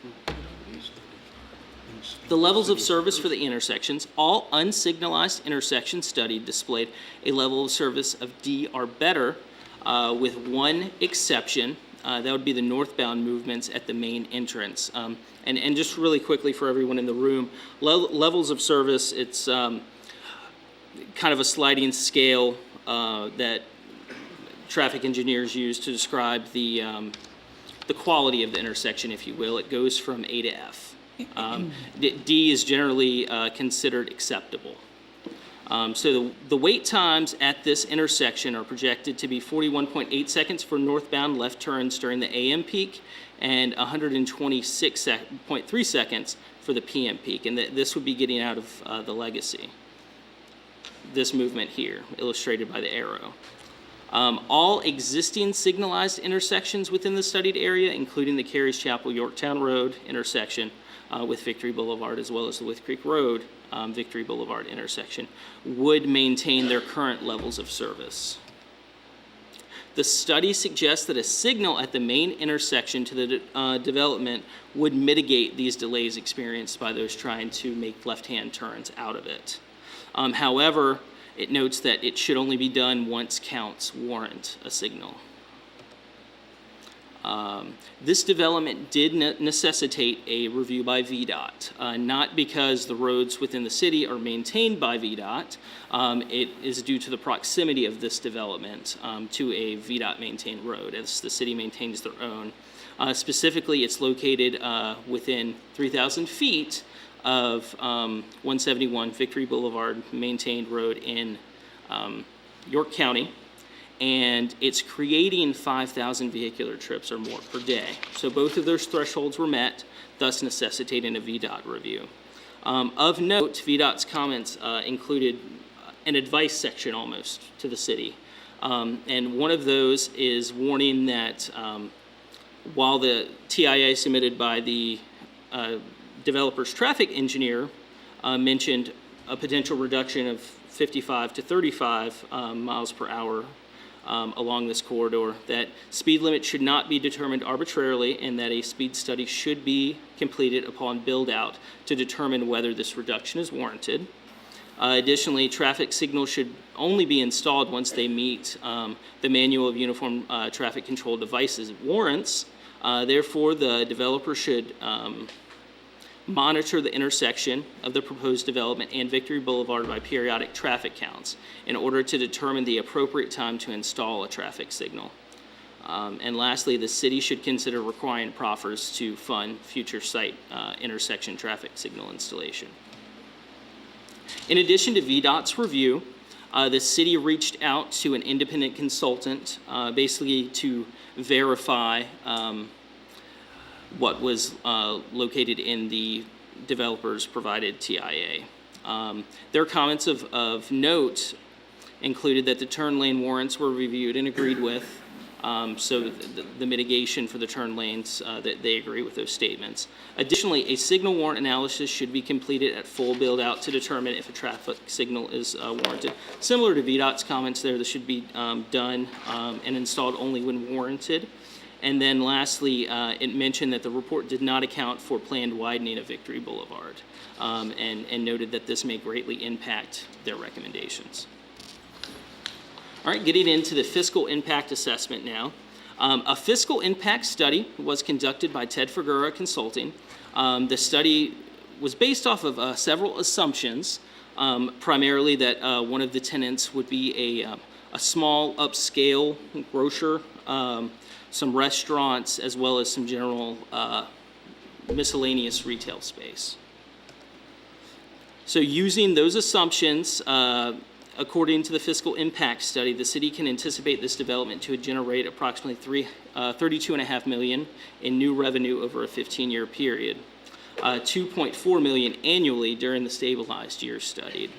The levels of service for the intersections, all unsignalized intersections studied displayed a level of service of D or better, with 1 exception. That would be the northbound movements at the main entrance. And just really quickly for everyone in the room, levels of service, it's kind of a sliding scale that traffic engineers use to describe the quality of the intersection, if you will. It goes from A to F. D is generally considered acceptable. So the wait times at this intersection are projected to be 41.8 seconds for northbound left turns during the AM peak and 126.3 seconds for the PM peak. And this would be getting out of the Legacy. This movement here, illustrated by the arrow. All existing signalized intersections within the studied area, including the Carey's Chapel Yorktown Road intersection with Victory Boulevard, as well as the With Creek Road Victory Boulevard intersection, would maintain their current levels of service. The study suggests that a signal at the main intersection to the development would mitigate these delays experienced by those trying to make left-hand turns out of it. However, it notes that it should only be done once counts warrant a signal. This development did necessitate a review by VDOT, not because the roads within the city are maintained by VDOT. It is due to the proximity of this development to a VDOT maintained road, as the city maintains their own. Specifically, it's located within 3,000 feet of 171 Victory Boulevard maintained road in York County, and it's creating 5,000 vehicular trips or more per day. So both of those thresholds were met, thus necessitating a VDOT review. Of note, VDOT's comments included an advice section almost to the city. And one of those is warning that while the TIA submitted by the developer's traffic engineer mentioned a potential reduction of 55 to 35 miles per hour along this corridor, that speed limit should not be determined arbitrarily, and that a speed study should be completed upon build-out to determine whether this reduction is warranted. Additionally, traffic signals should only be installed once they meet the Manual of Uniform Traffic Control Devices warrants. Therefore, the developer should monitor the intersection of the proposed development and Victory Boulevard by periodic traffic counts in order to determine the appropriate time to install a traffic signal. And lastly, the city should consider requiring proffers to fund future site intersection traffic signal installation. In addition to VDOT's review, the city reached out to an independent consultant basically to verify what was located in the developer's provided TIA. Their comments of note included that the turn lane warrants were reviewed and agreed with, so the mitigation for the turn lanes, that they agree with those statements. Additionally, a signal warrant analysis should be completed at full build-out to determine if a traffic signal is warranted. Similar to VDOT's comments there, this should be done and installed only when warranted. And then lastly, it mentioned that the report did not account for planned widening of Victory Boulevard, and noted that this may greatly impact their recommendations. All right, getting into the fiscal impact assessment now. A fiscal impact study was conducted by Ted Figura Consulting. The study was based off of several assumptions, primarily that one of the tenants would be a small upscale grocer, some restaurants, as well as some general miscellaneous retail space. So using those assumptions, according to the fiscal impact study, the city can anticipate this development to generate approximately $32.5 million in new revenue over a 15-year period, $2.4 million annually during the stabilized year studied.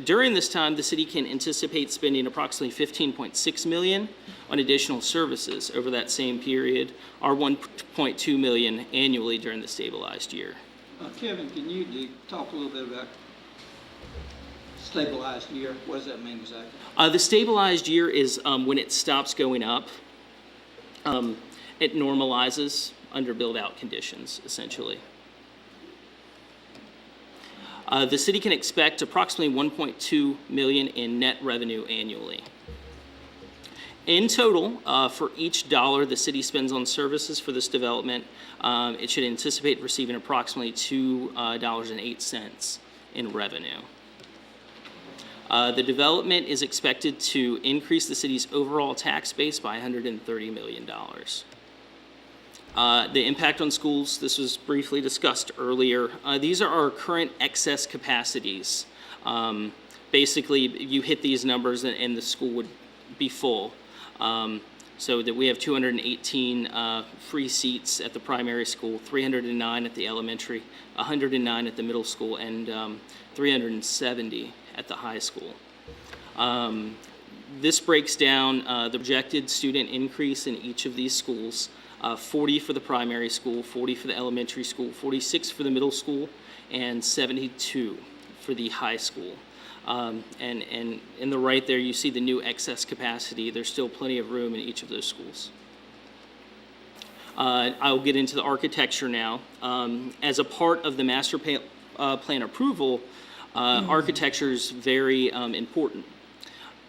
During this time, the city can anticipate spending approximately $15.6 million on additional services over that same period, or $1.2 million annually during the stabilized year. Kevin, can you talk a little bit about stabilized year? What does that mean exactly? The stabilized year is when it stops going up. It normalizes under build-out conditions, essentially. The city can expect approximately $1.2 million in net revenue annually. In total, for each dollar the city spends on services for this development, it should anticipate receiving approximately $2.08 in revenue. The development is expected to increase the city's overall tax base by $130 million. The impact on schools, this was briefly discussed earlier. These are our current excess capacities. Basically, you hit these numbers and the school would be full. So that we have 218 free seats at the primary school, 309 at the elementary, 109 at the middle school, and 370 at the high school. This breaks down the projected student increase in each of these schools. 40 for the primary school, 40 for the elementary school, 46 for the middle school, and 72 for the high school. And in the right there, you see the new excess capacity. There's still plenty of room in each of those schools. I'll get into the architecture now. As a part of the master plan approval, architecture is very important.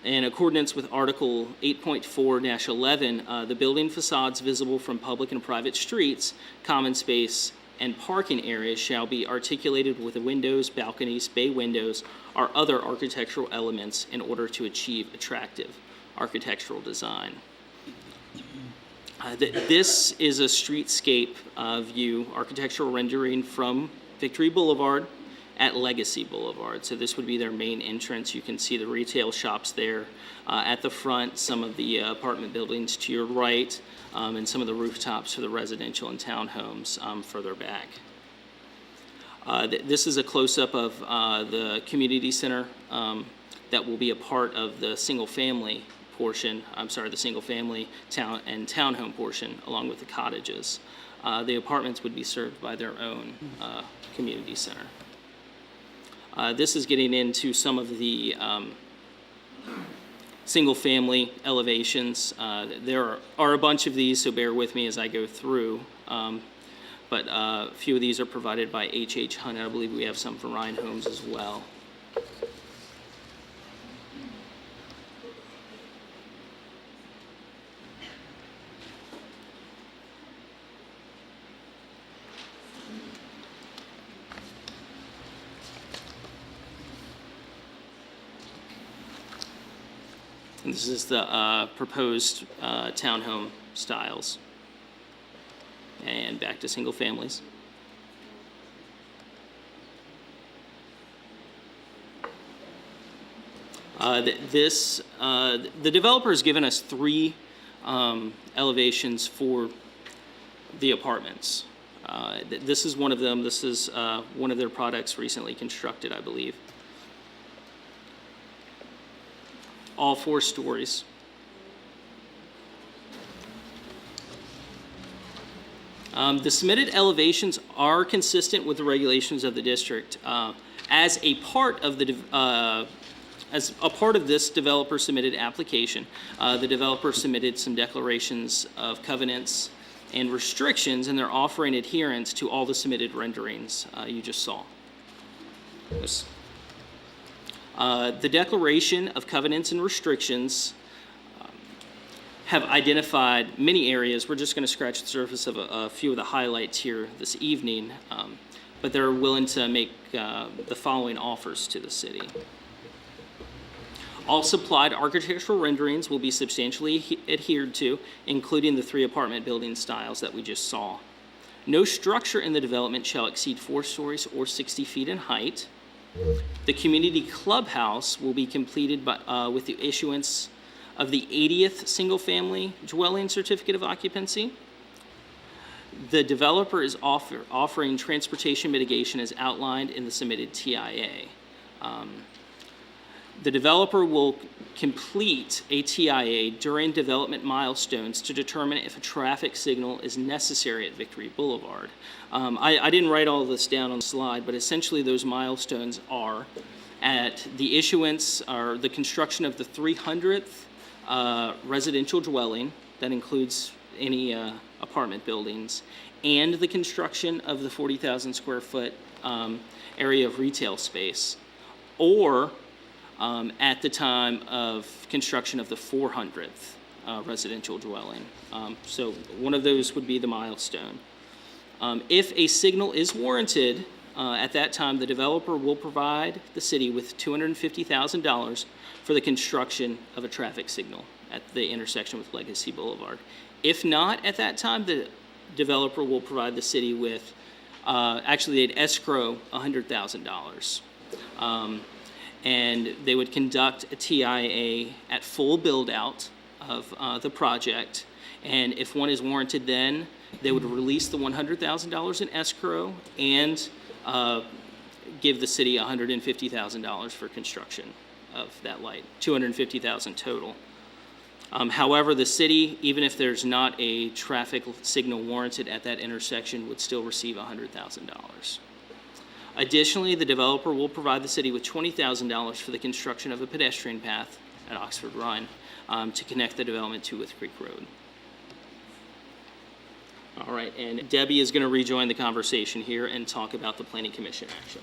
In accordance with Article 8.4-11, the building facades visible from public and private streets, common space, and parking areas shall be articulated with windows, balconies, bay windows, or other architectural elements in order to achieve attractive architectural design. This is a streetscape view, architectural rendering from Victory Boulevard at Legacy Boulevard. So this would be their main entrance. You can see the retail shops there at the front, some of the apartment buildings to your right, and some of the rooftops for the residential and townhomes further back. This is a close-up of the community center that will be a part of the single-family portion, the single-family town and townhome portion, along with the cottages. The apartments would be served by their own community center. This is getting into some of the single-family elevations. There are a bunch of these, so bear with me as I go through. But a few of these are provided by H.H. Hunt. I believe we have some from Ryan Homes as well. And this is the proposed townhome styles. And back to single families. The developer has given us three elevations for the apartments. This is one of them. This is one of their products recently constructed, I believe. All 4 stories. The submitted elevations are consistent with the regulations of the district. As a part of the As a part of this developer submitted application, the developer submitted some declarations of covenants and restrictions, and they're offering adherence to all the submitted renderings you just saw. Yes. The declaration of covenants and restrictions have identified many areas. We're just going to scratch the surface of a few of the highlights here this evening, but they're willing to make the following offers to the city. All supplied architectural renderings will be substantially adhered to, including the 3 apartment building styles that we just saw. No structure in the development shall exceed 4 stories or 60 feet in height. The community clubhouse will be completed with the issuance of the 80th single-family dwelling certificate of occupancy. The developer is offering transportation mitigation as outlined in the submitted TIA. The developer will complete a TIA during development milestones to determine if a traffic signal is necessary at Victory Boulevard. I didn't write all of this down on the slide, but essentially those milestones are at the issuance or the construction of the 300th residential dwelling, that includes any apartment buildings, and the construction of the 40,000 square foot area of retail space, or at the time of construction of the 400th residential dwelling. So one of those would be the milestone. If a signal is warranted, at that time, the developer will provide the city with $250,000 for the construction of a traffic signal at the intersection with Legacy Boulevard. If not, at that time, the developer will provide the city with, actually they'd escrow $100,000. And they would conduct a TIA at full build-out of the project. And if one is warranted, then they would release the $100,000 in escrow and give the city $150,000 for construction of that light, $250,000 total. However, the city, even if there's not a traffic signal warranted at that intersection, would still receive $100,000. Additionally, the developer will provide the city with $20,000 for the construction of a pedestrian path at Oxford Run to connect the development to With Creek Road. All right, and Debbie is going to rejoin the conversation here and talk about the Planning Commission action.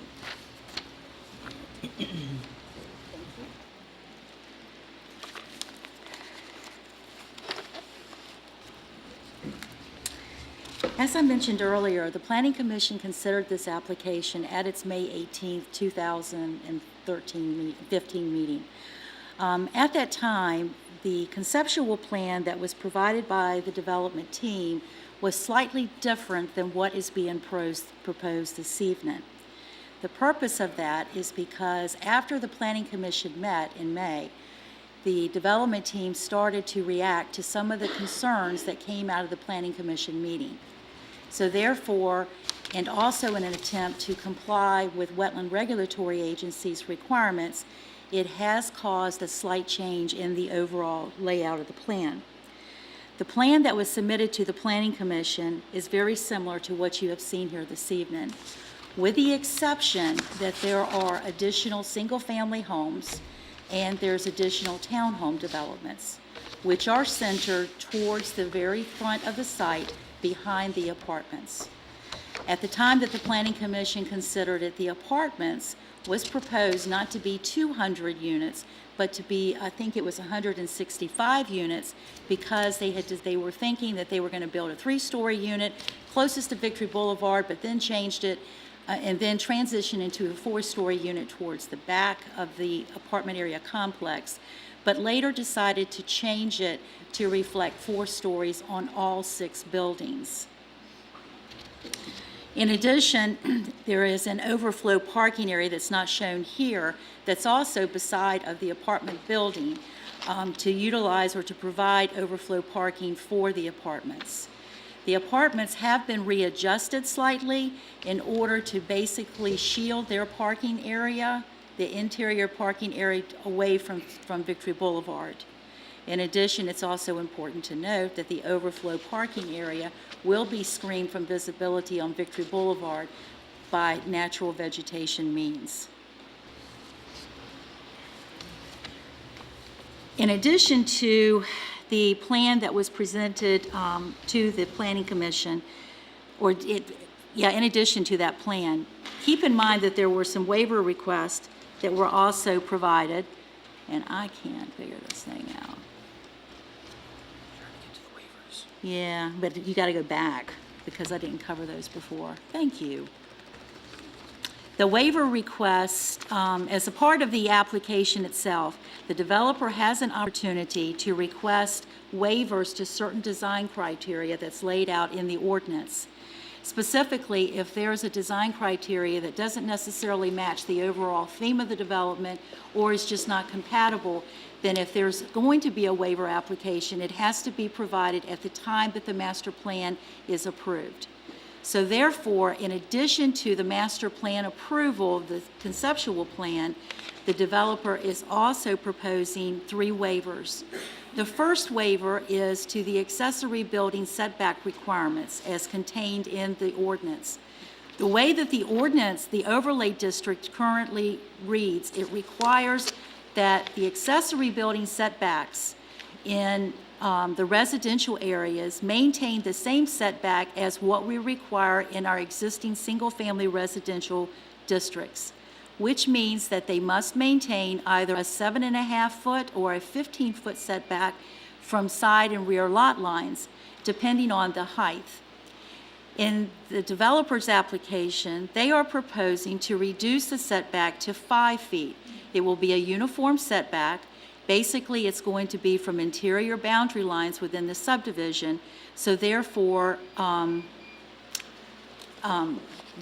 As I mentioned earlier, the Planning Commission considered this application at its May 18th, 2015 meeting. At that time, the conceptual plan that was provided by the development team was slightly different than what is being proposed this evening. The purpose of that is because after the Planning Commission met in May, the development team started to react to some of the concerns that came out of the Planning Commission meeting. So therefore, and also in an attempt to comply with wetland regulatory agencies' requirements, it has caused a slight change in the overall layout of the plan. The plan that was submitted to the Planning Commission is very similar to what you have seen here this evening, with the exception that there are additional single-family homes and there's additional townhome developments, which are centered towards the very front of the site behind the apartments. At the time that the Planning Commission considered it, the apartments was proposed not to be 200 units, but to be, I think it was 165 units, because they were thinking that they were going to build a 3-story unit closest to Victory Boulevard, but then changed it and then transition into a 4-story unit towards the back of the apartment area complex, but later decided to change it to reflect 4 stories on all 6 buildings. In addition, there is an overflow parking area that's not shown here that's also beside of the apartment building to utilize or to provide overflow parking for the apartments. The apartments have been readjusted slightly in order to basically shield their parking area, the interior parking area, away from Victory Boulevard. In addition, it's also important to note that the overflow parking area will be screened from visibility on Victory Boulevard by natural vegetation means. In addition to the plan that was presented to the Planning Commission, in addition to that plan, keep in mind that there were some waiver requests that were also provided, and I can't figure this thing out. Yeah, but you got to go back because I didn't cover those before. Thank you. The waiver request, as a part of the application itself, the developer has an opportunity to request waivers to certain design criteria that's laid out in the ordinance. Specifically, if there's a design criteria that doesn't necessarily match the overall theme of the development or is just not compatible, then if there's going to be a waiver application, it has to be provided at the time that the master plan is approved. So therefore, in addition to the master plan approval, the conceptual plan, the developer is also proposing 3 waivers. The first waiver is to the accessory building setback requirements as contained in the ordinance. The way that the ordinance, the overlay district currently reads, it requires that the accessory building setbacks in the residential areas maintain the same setback as what we require in our existing single-family residential districts, which means that they must maintain either a 7.5-foot or a 15-foot setback from side and rear lot lines, depending on the height. In the developer's application, they are proposing to reduce the setback to 5 feet. It will be a uniform setback. Basically, it's going to be from interior boundary lines within the subdivision, so therefore,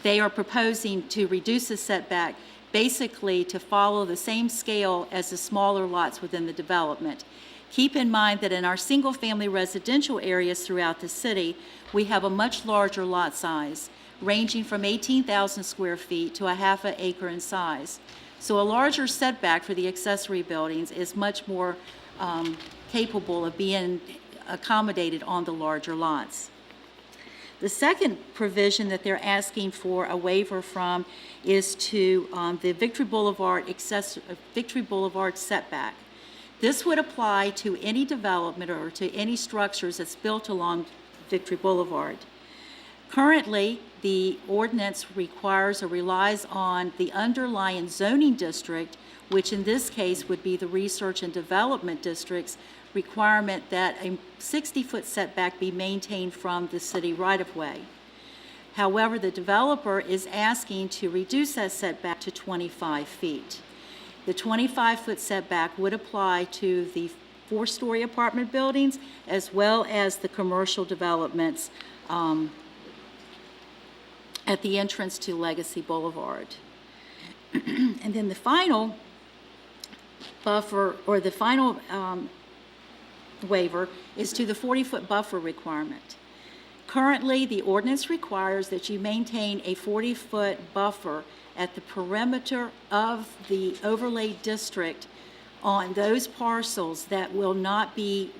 they are proposing to reduce the setback basically to follow the same scale as the smaller lots within the development. Keep in mind that in our single-family residential areas throughout the city, we have a much larger lot size, ranging from 18,000 square feet to a half an acre in size. So a larger setback for the accessory buildings is much more capable of being accommodated on the larger lots. The second provision that they're asking for a waiver from is to the Victory Boulevard setback. This would apply to any development or to any structures that's built along Victory Boulevard. Currently, the ordinance requires or relies on the underlying zoning district, which in this case would be the research and development district's requirement that a 60-foot setback be maintained from the city right-of-way. However, the developer is asking to reduce that setback to 25 feet. The 25-foot setback would apply to the 4-story apartment buildings as well as the commercial developments at the entrance to Legacy Boulevard. And then the final buffer, or the final waiver, is to the 40-foot buffer requirement. Currently, the ordinance requires that you maintain a 40-foot buffer at the perimeter of the overlay district on those parcels that will not be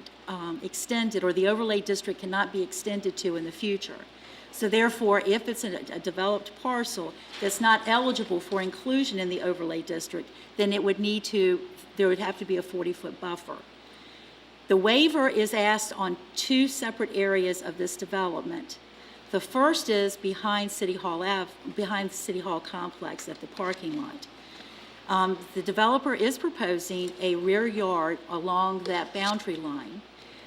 extended, or the overlay district cannot be extended to in the future. So therefore, if it's a developed parcel that's not eligible for inclusion in the overlay district, then there would have to be a 40-foot buffer. The waiver is asked on 2 separate areas of this development. The first is behind City Hall behind the City Hall complex at the parking lot. The developer is proposing a rear yard along that boundary line.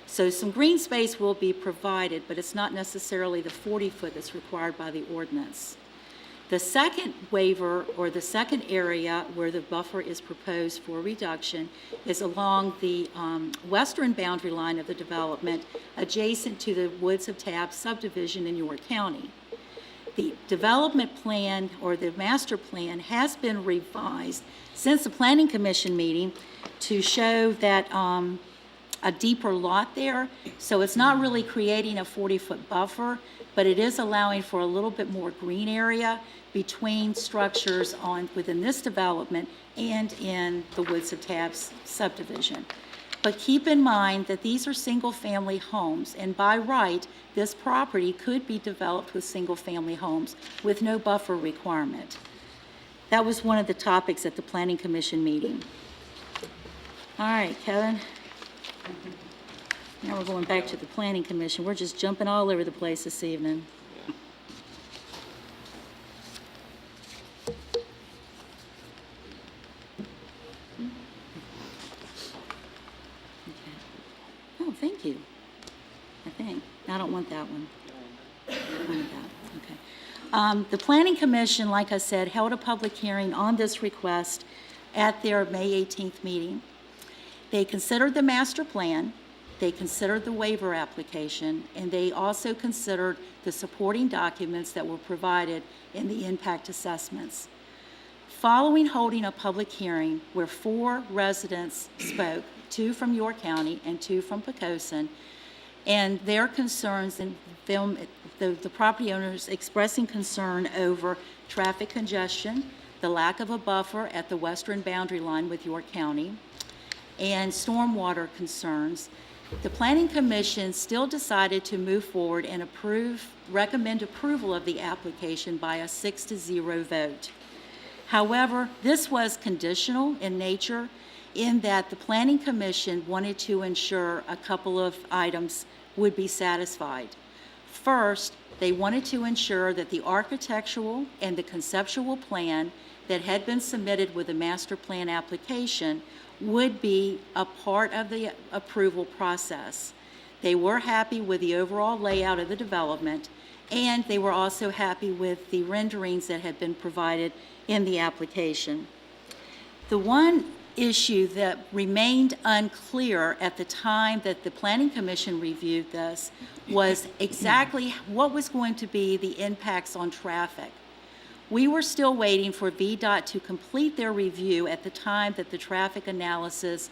So some green space will be provided, but it's not necessarily the 40-foot that's required by the ordinance. The second waiver, or the second area where the buffer is proposed for reduction, is along the western boundary line of the development, adjacent to the Woods of Tab subdivision in York County. The development plan, or the master plan, has been revised since the Planning Commission meeting to show that a deeper lot there. So it's not really creating a 40-foot buffer, but it is allowing for a little bit more green area between structures within this development and in the Woods of Tabs subdivision. But keep in mind that these are single-family homes, and by right, this property could be developed with single-family homes with no buffer requirement. That was one of the topics at the Planning Commission meeting. All right, Kevin. Now we're going back to the Planning Commission. We're just jumping all over the place this evening. Oh, thank you. I think. I don't want that one. I don't want that. Okay. The Planning Commission, like I said, held a public hearing on this request at their May 18th meeting. They considered the master plan, they considered the waiver application, and they also considered the supporting documents that were provided in the impact assessments. Following holding a public hearing where 4 residents spoke, 2 from York County and 2 from Poquoson, and their concerns, and the property owners expressing concern over traffic congestion, the lack of a buffer at the western boundary line with York County, and stormwater concerns, the Planning Commission still decided to move forward and recommend approval of the application by a 6-0 vote. However, this was conditional in nature in that the Planning Commission wanted to ensure a couple of items would be satisfied. First, they wanted to ensure that the architectural and the conceptual plan that had been submitted with the master plan application would be a part of the approval process. They were happy with the overall layout of the development, and they were also happy with the renderings that had been provided in the application. The one issue that remained unclear at the time that the Planning Commission reviewed this was exactly what was going to be the impacts on traffic. We were still waiting for VDOT to complete their review at the time that the traffic analysis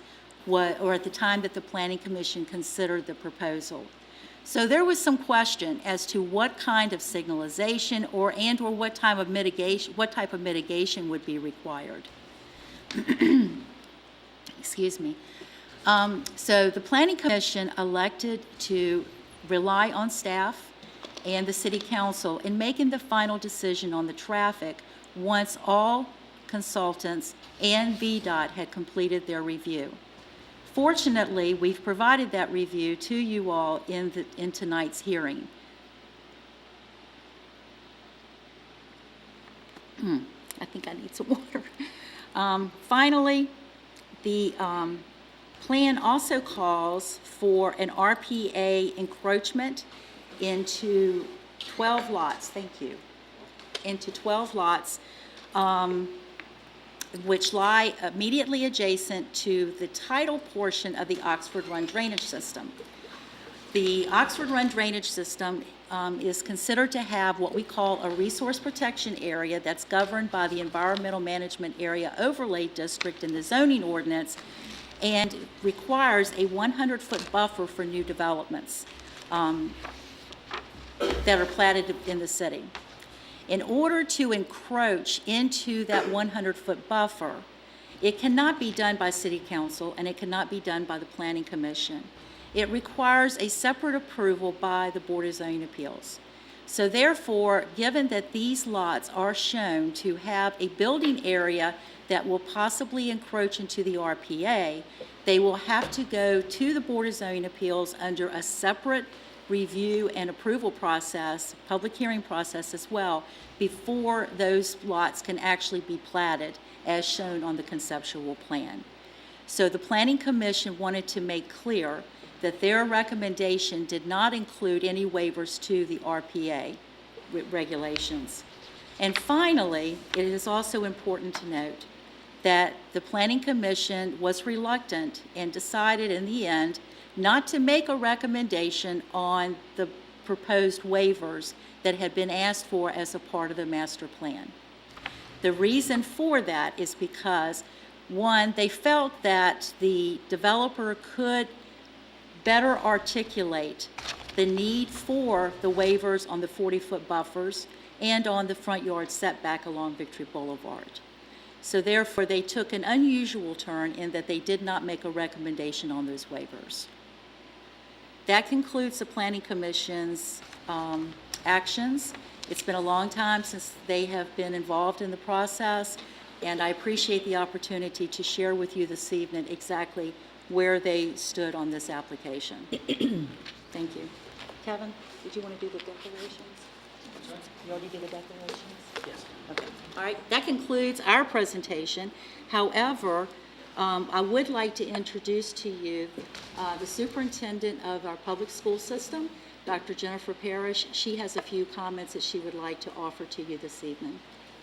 or at the time that the Planning Commission considered the proposal. So there was some question as to what kind of signalization or what type of mitigation would be required. Excuse me. So the Planning Commission elected to rely on staff and the City Council in making the final decision on the traffic once all consultants and VDOT had completed their review. Fortunately, we've provided that review to you all in tonight's hearing. I think I need some water. Finally, the plan also calls for an RPA encroachment into 12 lots, thank you, into 12 lots, which lie immediately adjacent to the tidal portion of the Oxford Run drainage system. The Oxford Run drainage system is considered to have what we call a resource protection area that's governed by the Environmental Management Area Overlay District in the zoning ordinance and requires a 100-foot buffer for new developments that are platted in the city. In order to encroach into that 100-foot buffer, it cannot be done by City Council and it cannot be done by the Planning Commission. It requires a separate approval by the Board of Zoning Appeals. So therefore, given that these lots are shown to have a building area that will possibly encroach into the RPA, they will have to go to the Board of Zoning Appeals under a separate review and approval process, public hearing process as well, before those lots can actually be platted as shown on the conceptual plan. So the Planning Commission wanted to make clear that their recommendation did not include any waivers to the RPA regulations. And finally, it is also important to note that the Planning Commission was reluctant and decided in the end not to make a recommendation on the proposed waivers that had been asked for as a part of the master plan. The reason for that is because, one, they felt that the developer could better articulate the need for the waivers on the 40-foot buffers and on the front yard setback along Victory Boulevard. So therefore, they took an unusual turn in that they did not make a recommendation on those waivers. That concludes the Planning Commission's actions. It's been a long time since they have been involved in the process, and I appreciate the opportunity to share with you this evening exactly where they stood on this application. Thank you. Kevin, did you want to do the declarations? You already did the declarations? Yes. Okay. All right, that concludes our presentation. However, I would like to introduce to you the superintendent of our public school system, Dr. Jennifer Parrish. She has a few comments that she would like to offer to you this evening.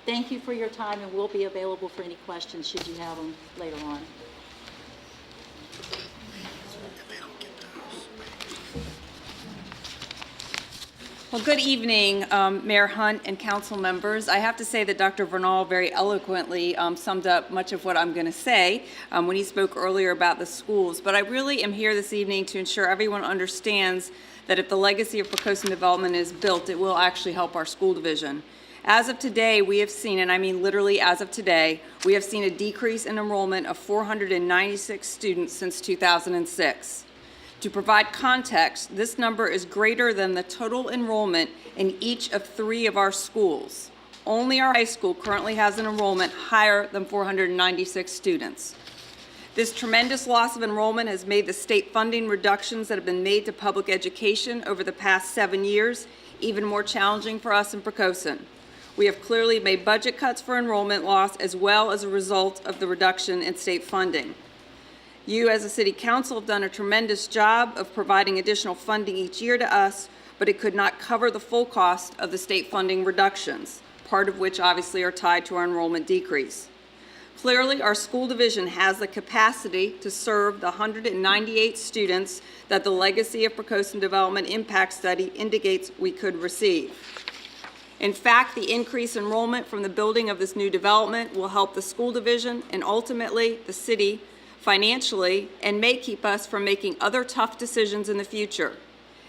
Thank you for your time, and we'll be available for any questions should you have them later on. Well, good evening, Mayor Hunt and council members. I have to say that Dr. Vernal very eloquently summed up much of what I'm going to say when he spoke earlier about the schools. But I really am here this evening to ensure everyone understands that if the legacy of Poquoson development is built, it will actually help our school division. As of today, we have seen, and I mean literally as of today, we have seen a decrease in enrollment of 496 students since 2006. To provide context, this number is greater than the total enrollment in each of 3 of our schools. Only our high school currently has an enrollment higher than 496 students. This tremendous loss of enrollment has made the state funding reductions that have been made to public education over the past 7 years even more challenging for us in Poquoson. We have clearly made budget cuts for enrollment loss as well as a result of the reduction in state funding. You, as a city council, have done a tremendous job of providing additional funding each year to us, but it could not cover the full cost of the state funding reductions, part of which obviously are tied to our enrollment decrease. Clearly, our school division has the capacity to serve the 198 students that the Legacy of Poquoson Development Impact Study indicates we could receive. In fact, the increased enrollment from the building of this new development will help the school division and ultimately the city financially, and may keep us from making other tough decisions in the future.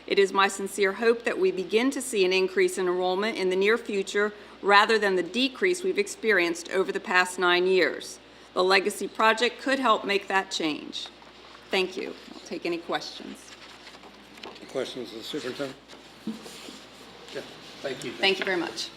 It is my sincere hope that we begin to see an increase in enrollment in the near future rather than the decrease we've experienced over the past 9 years. The Legacy Project could help make that change. Thank you. I'll take any questions. Questions of the superintendent? Yeah, thank you. Thank you very much.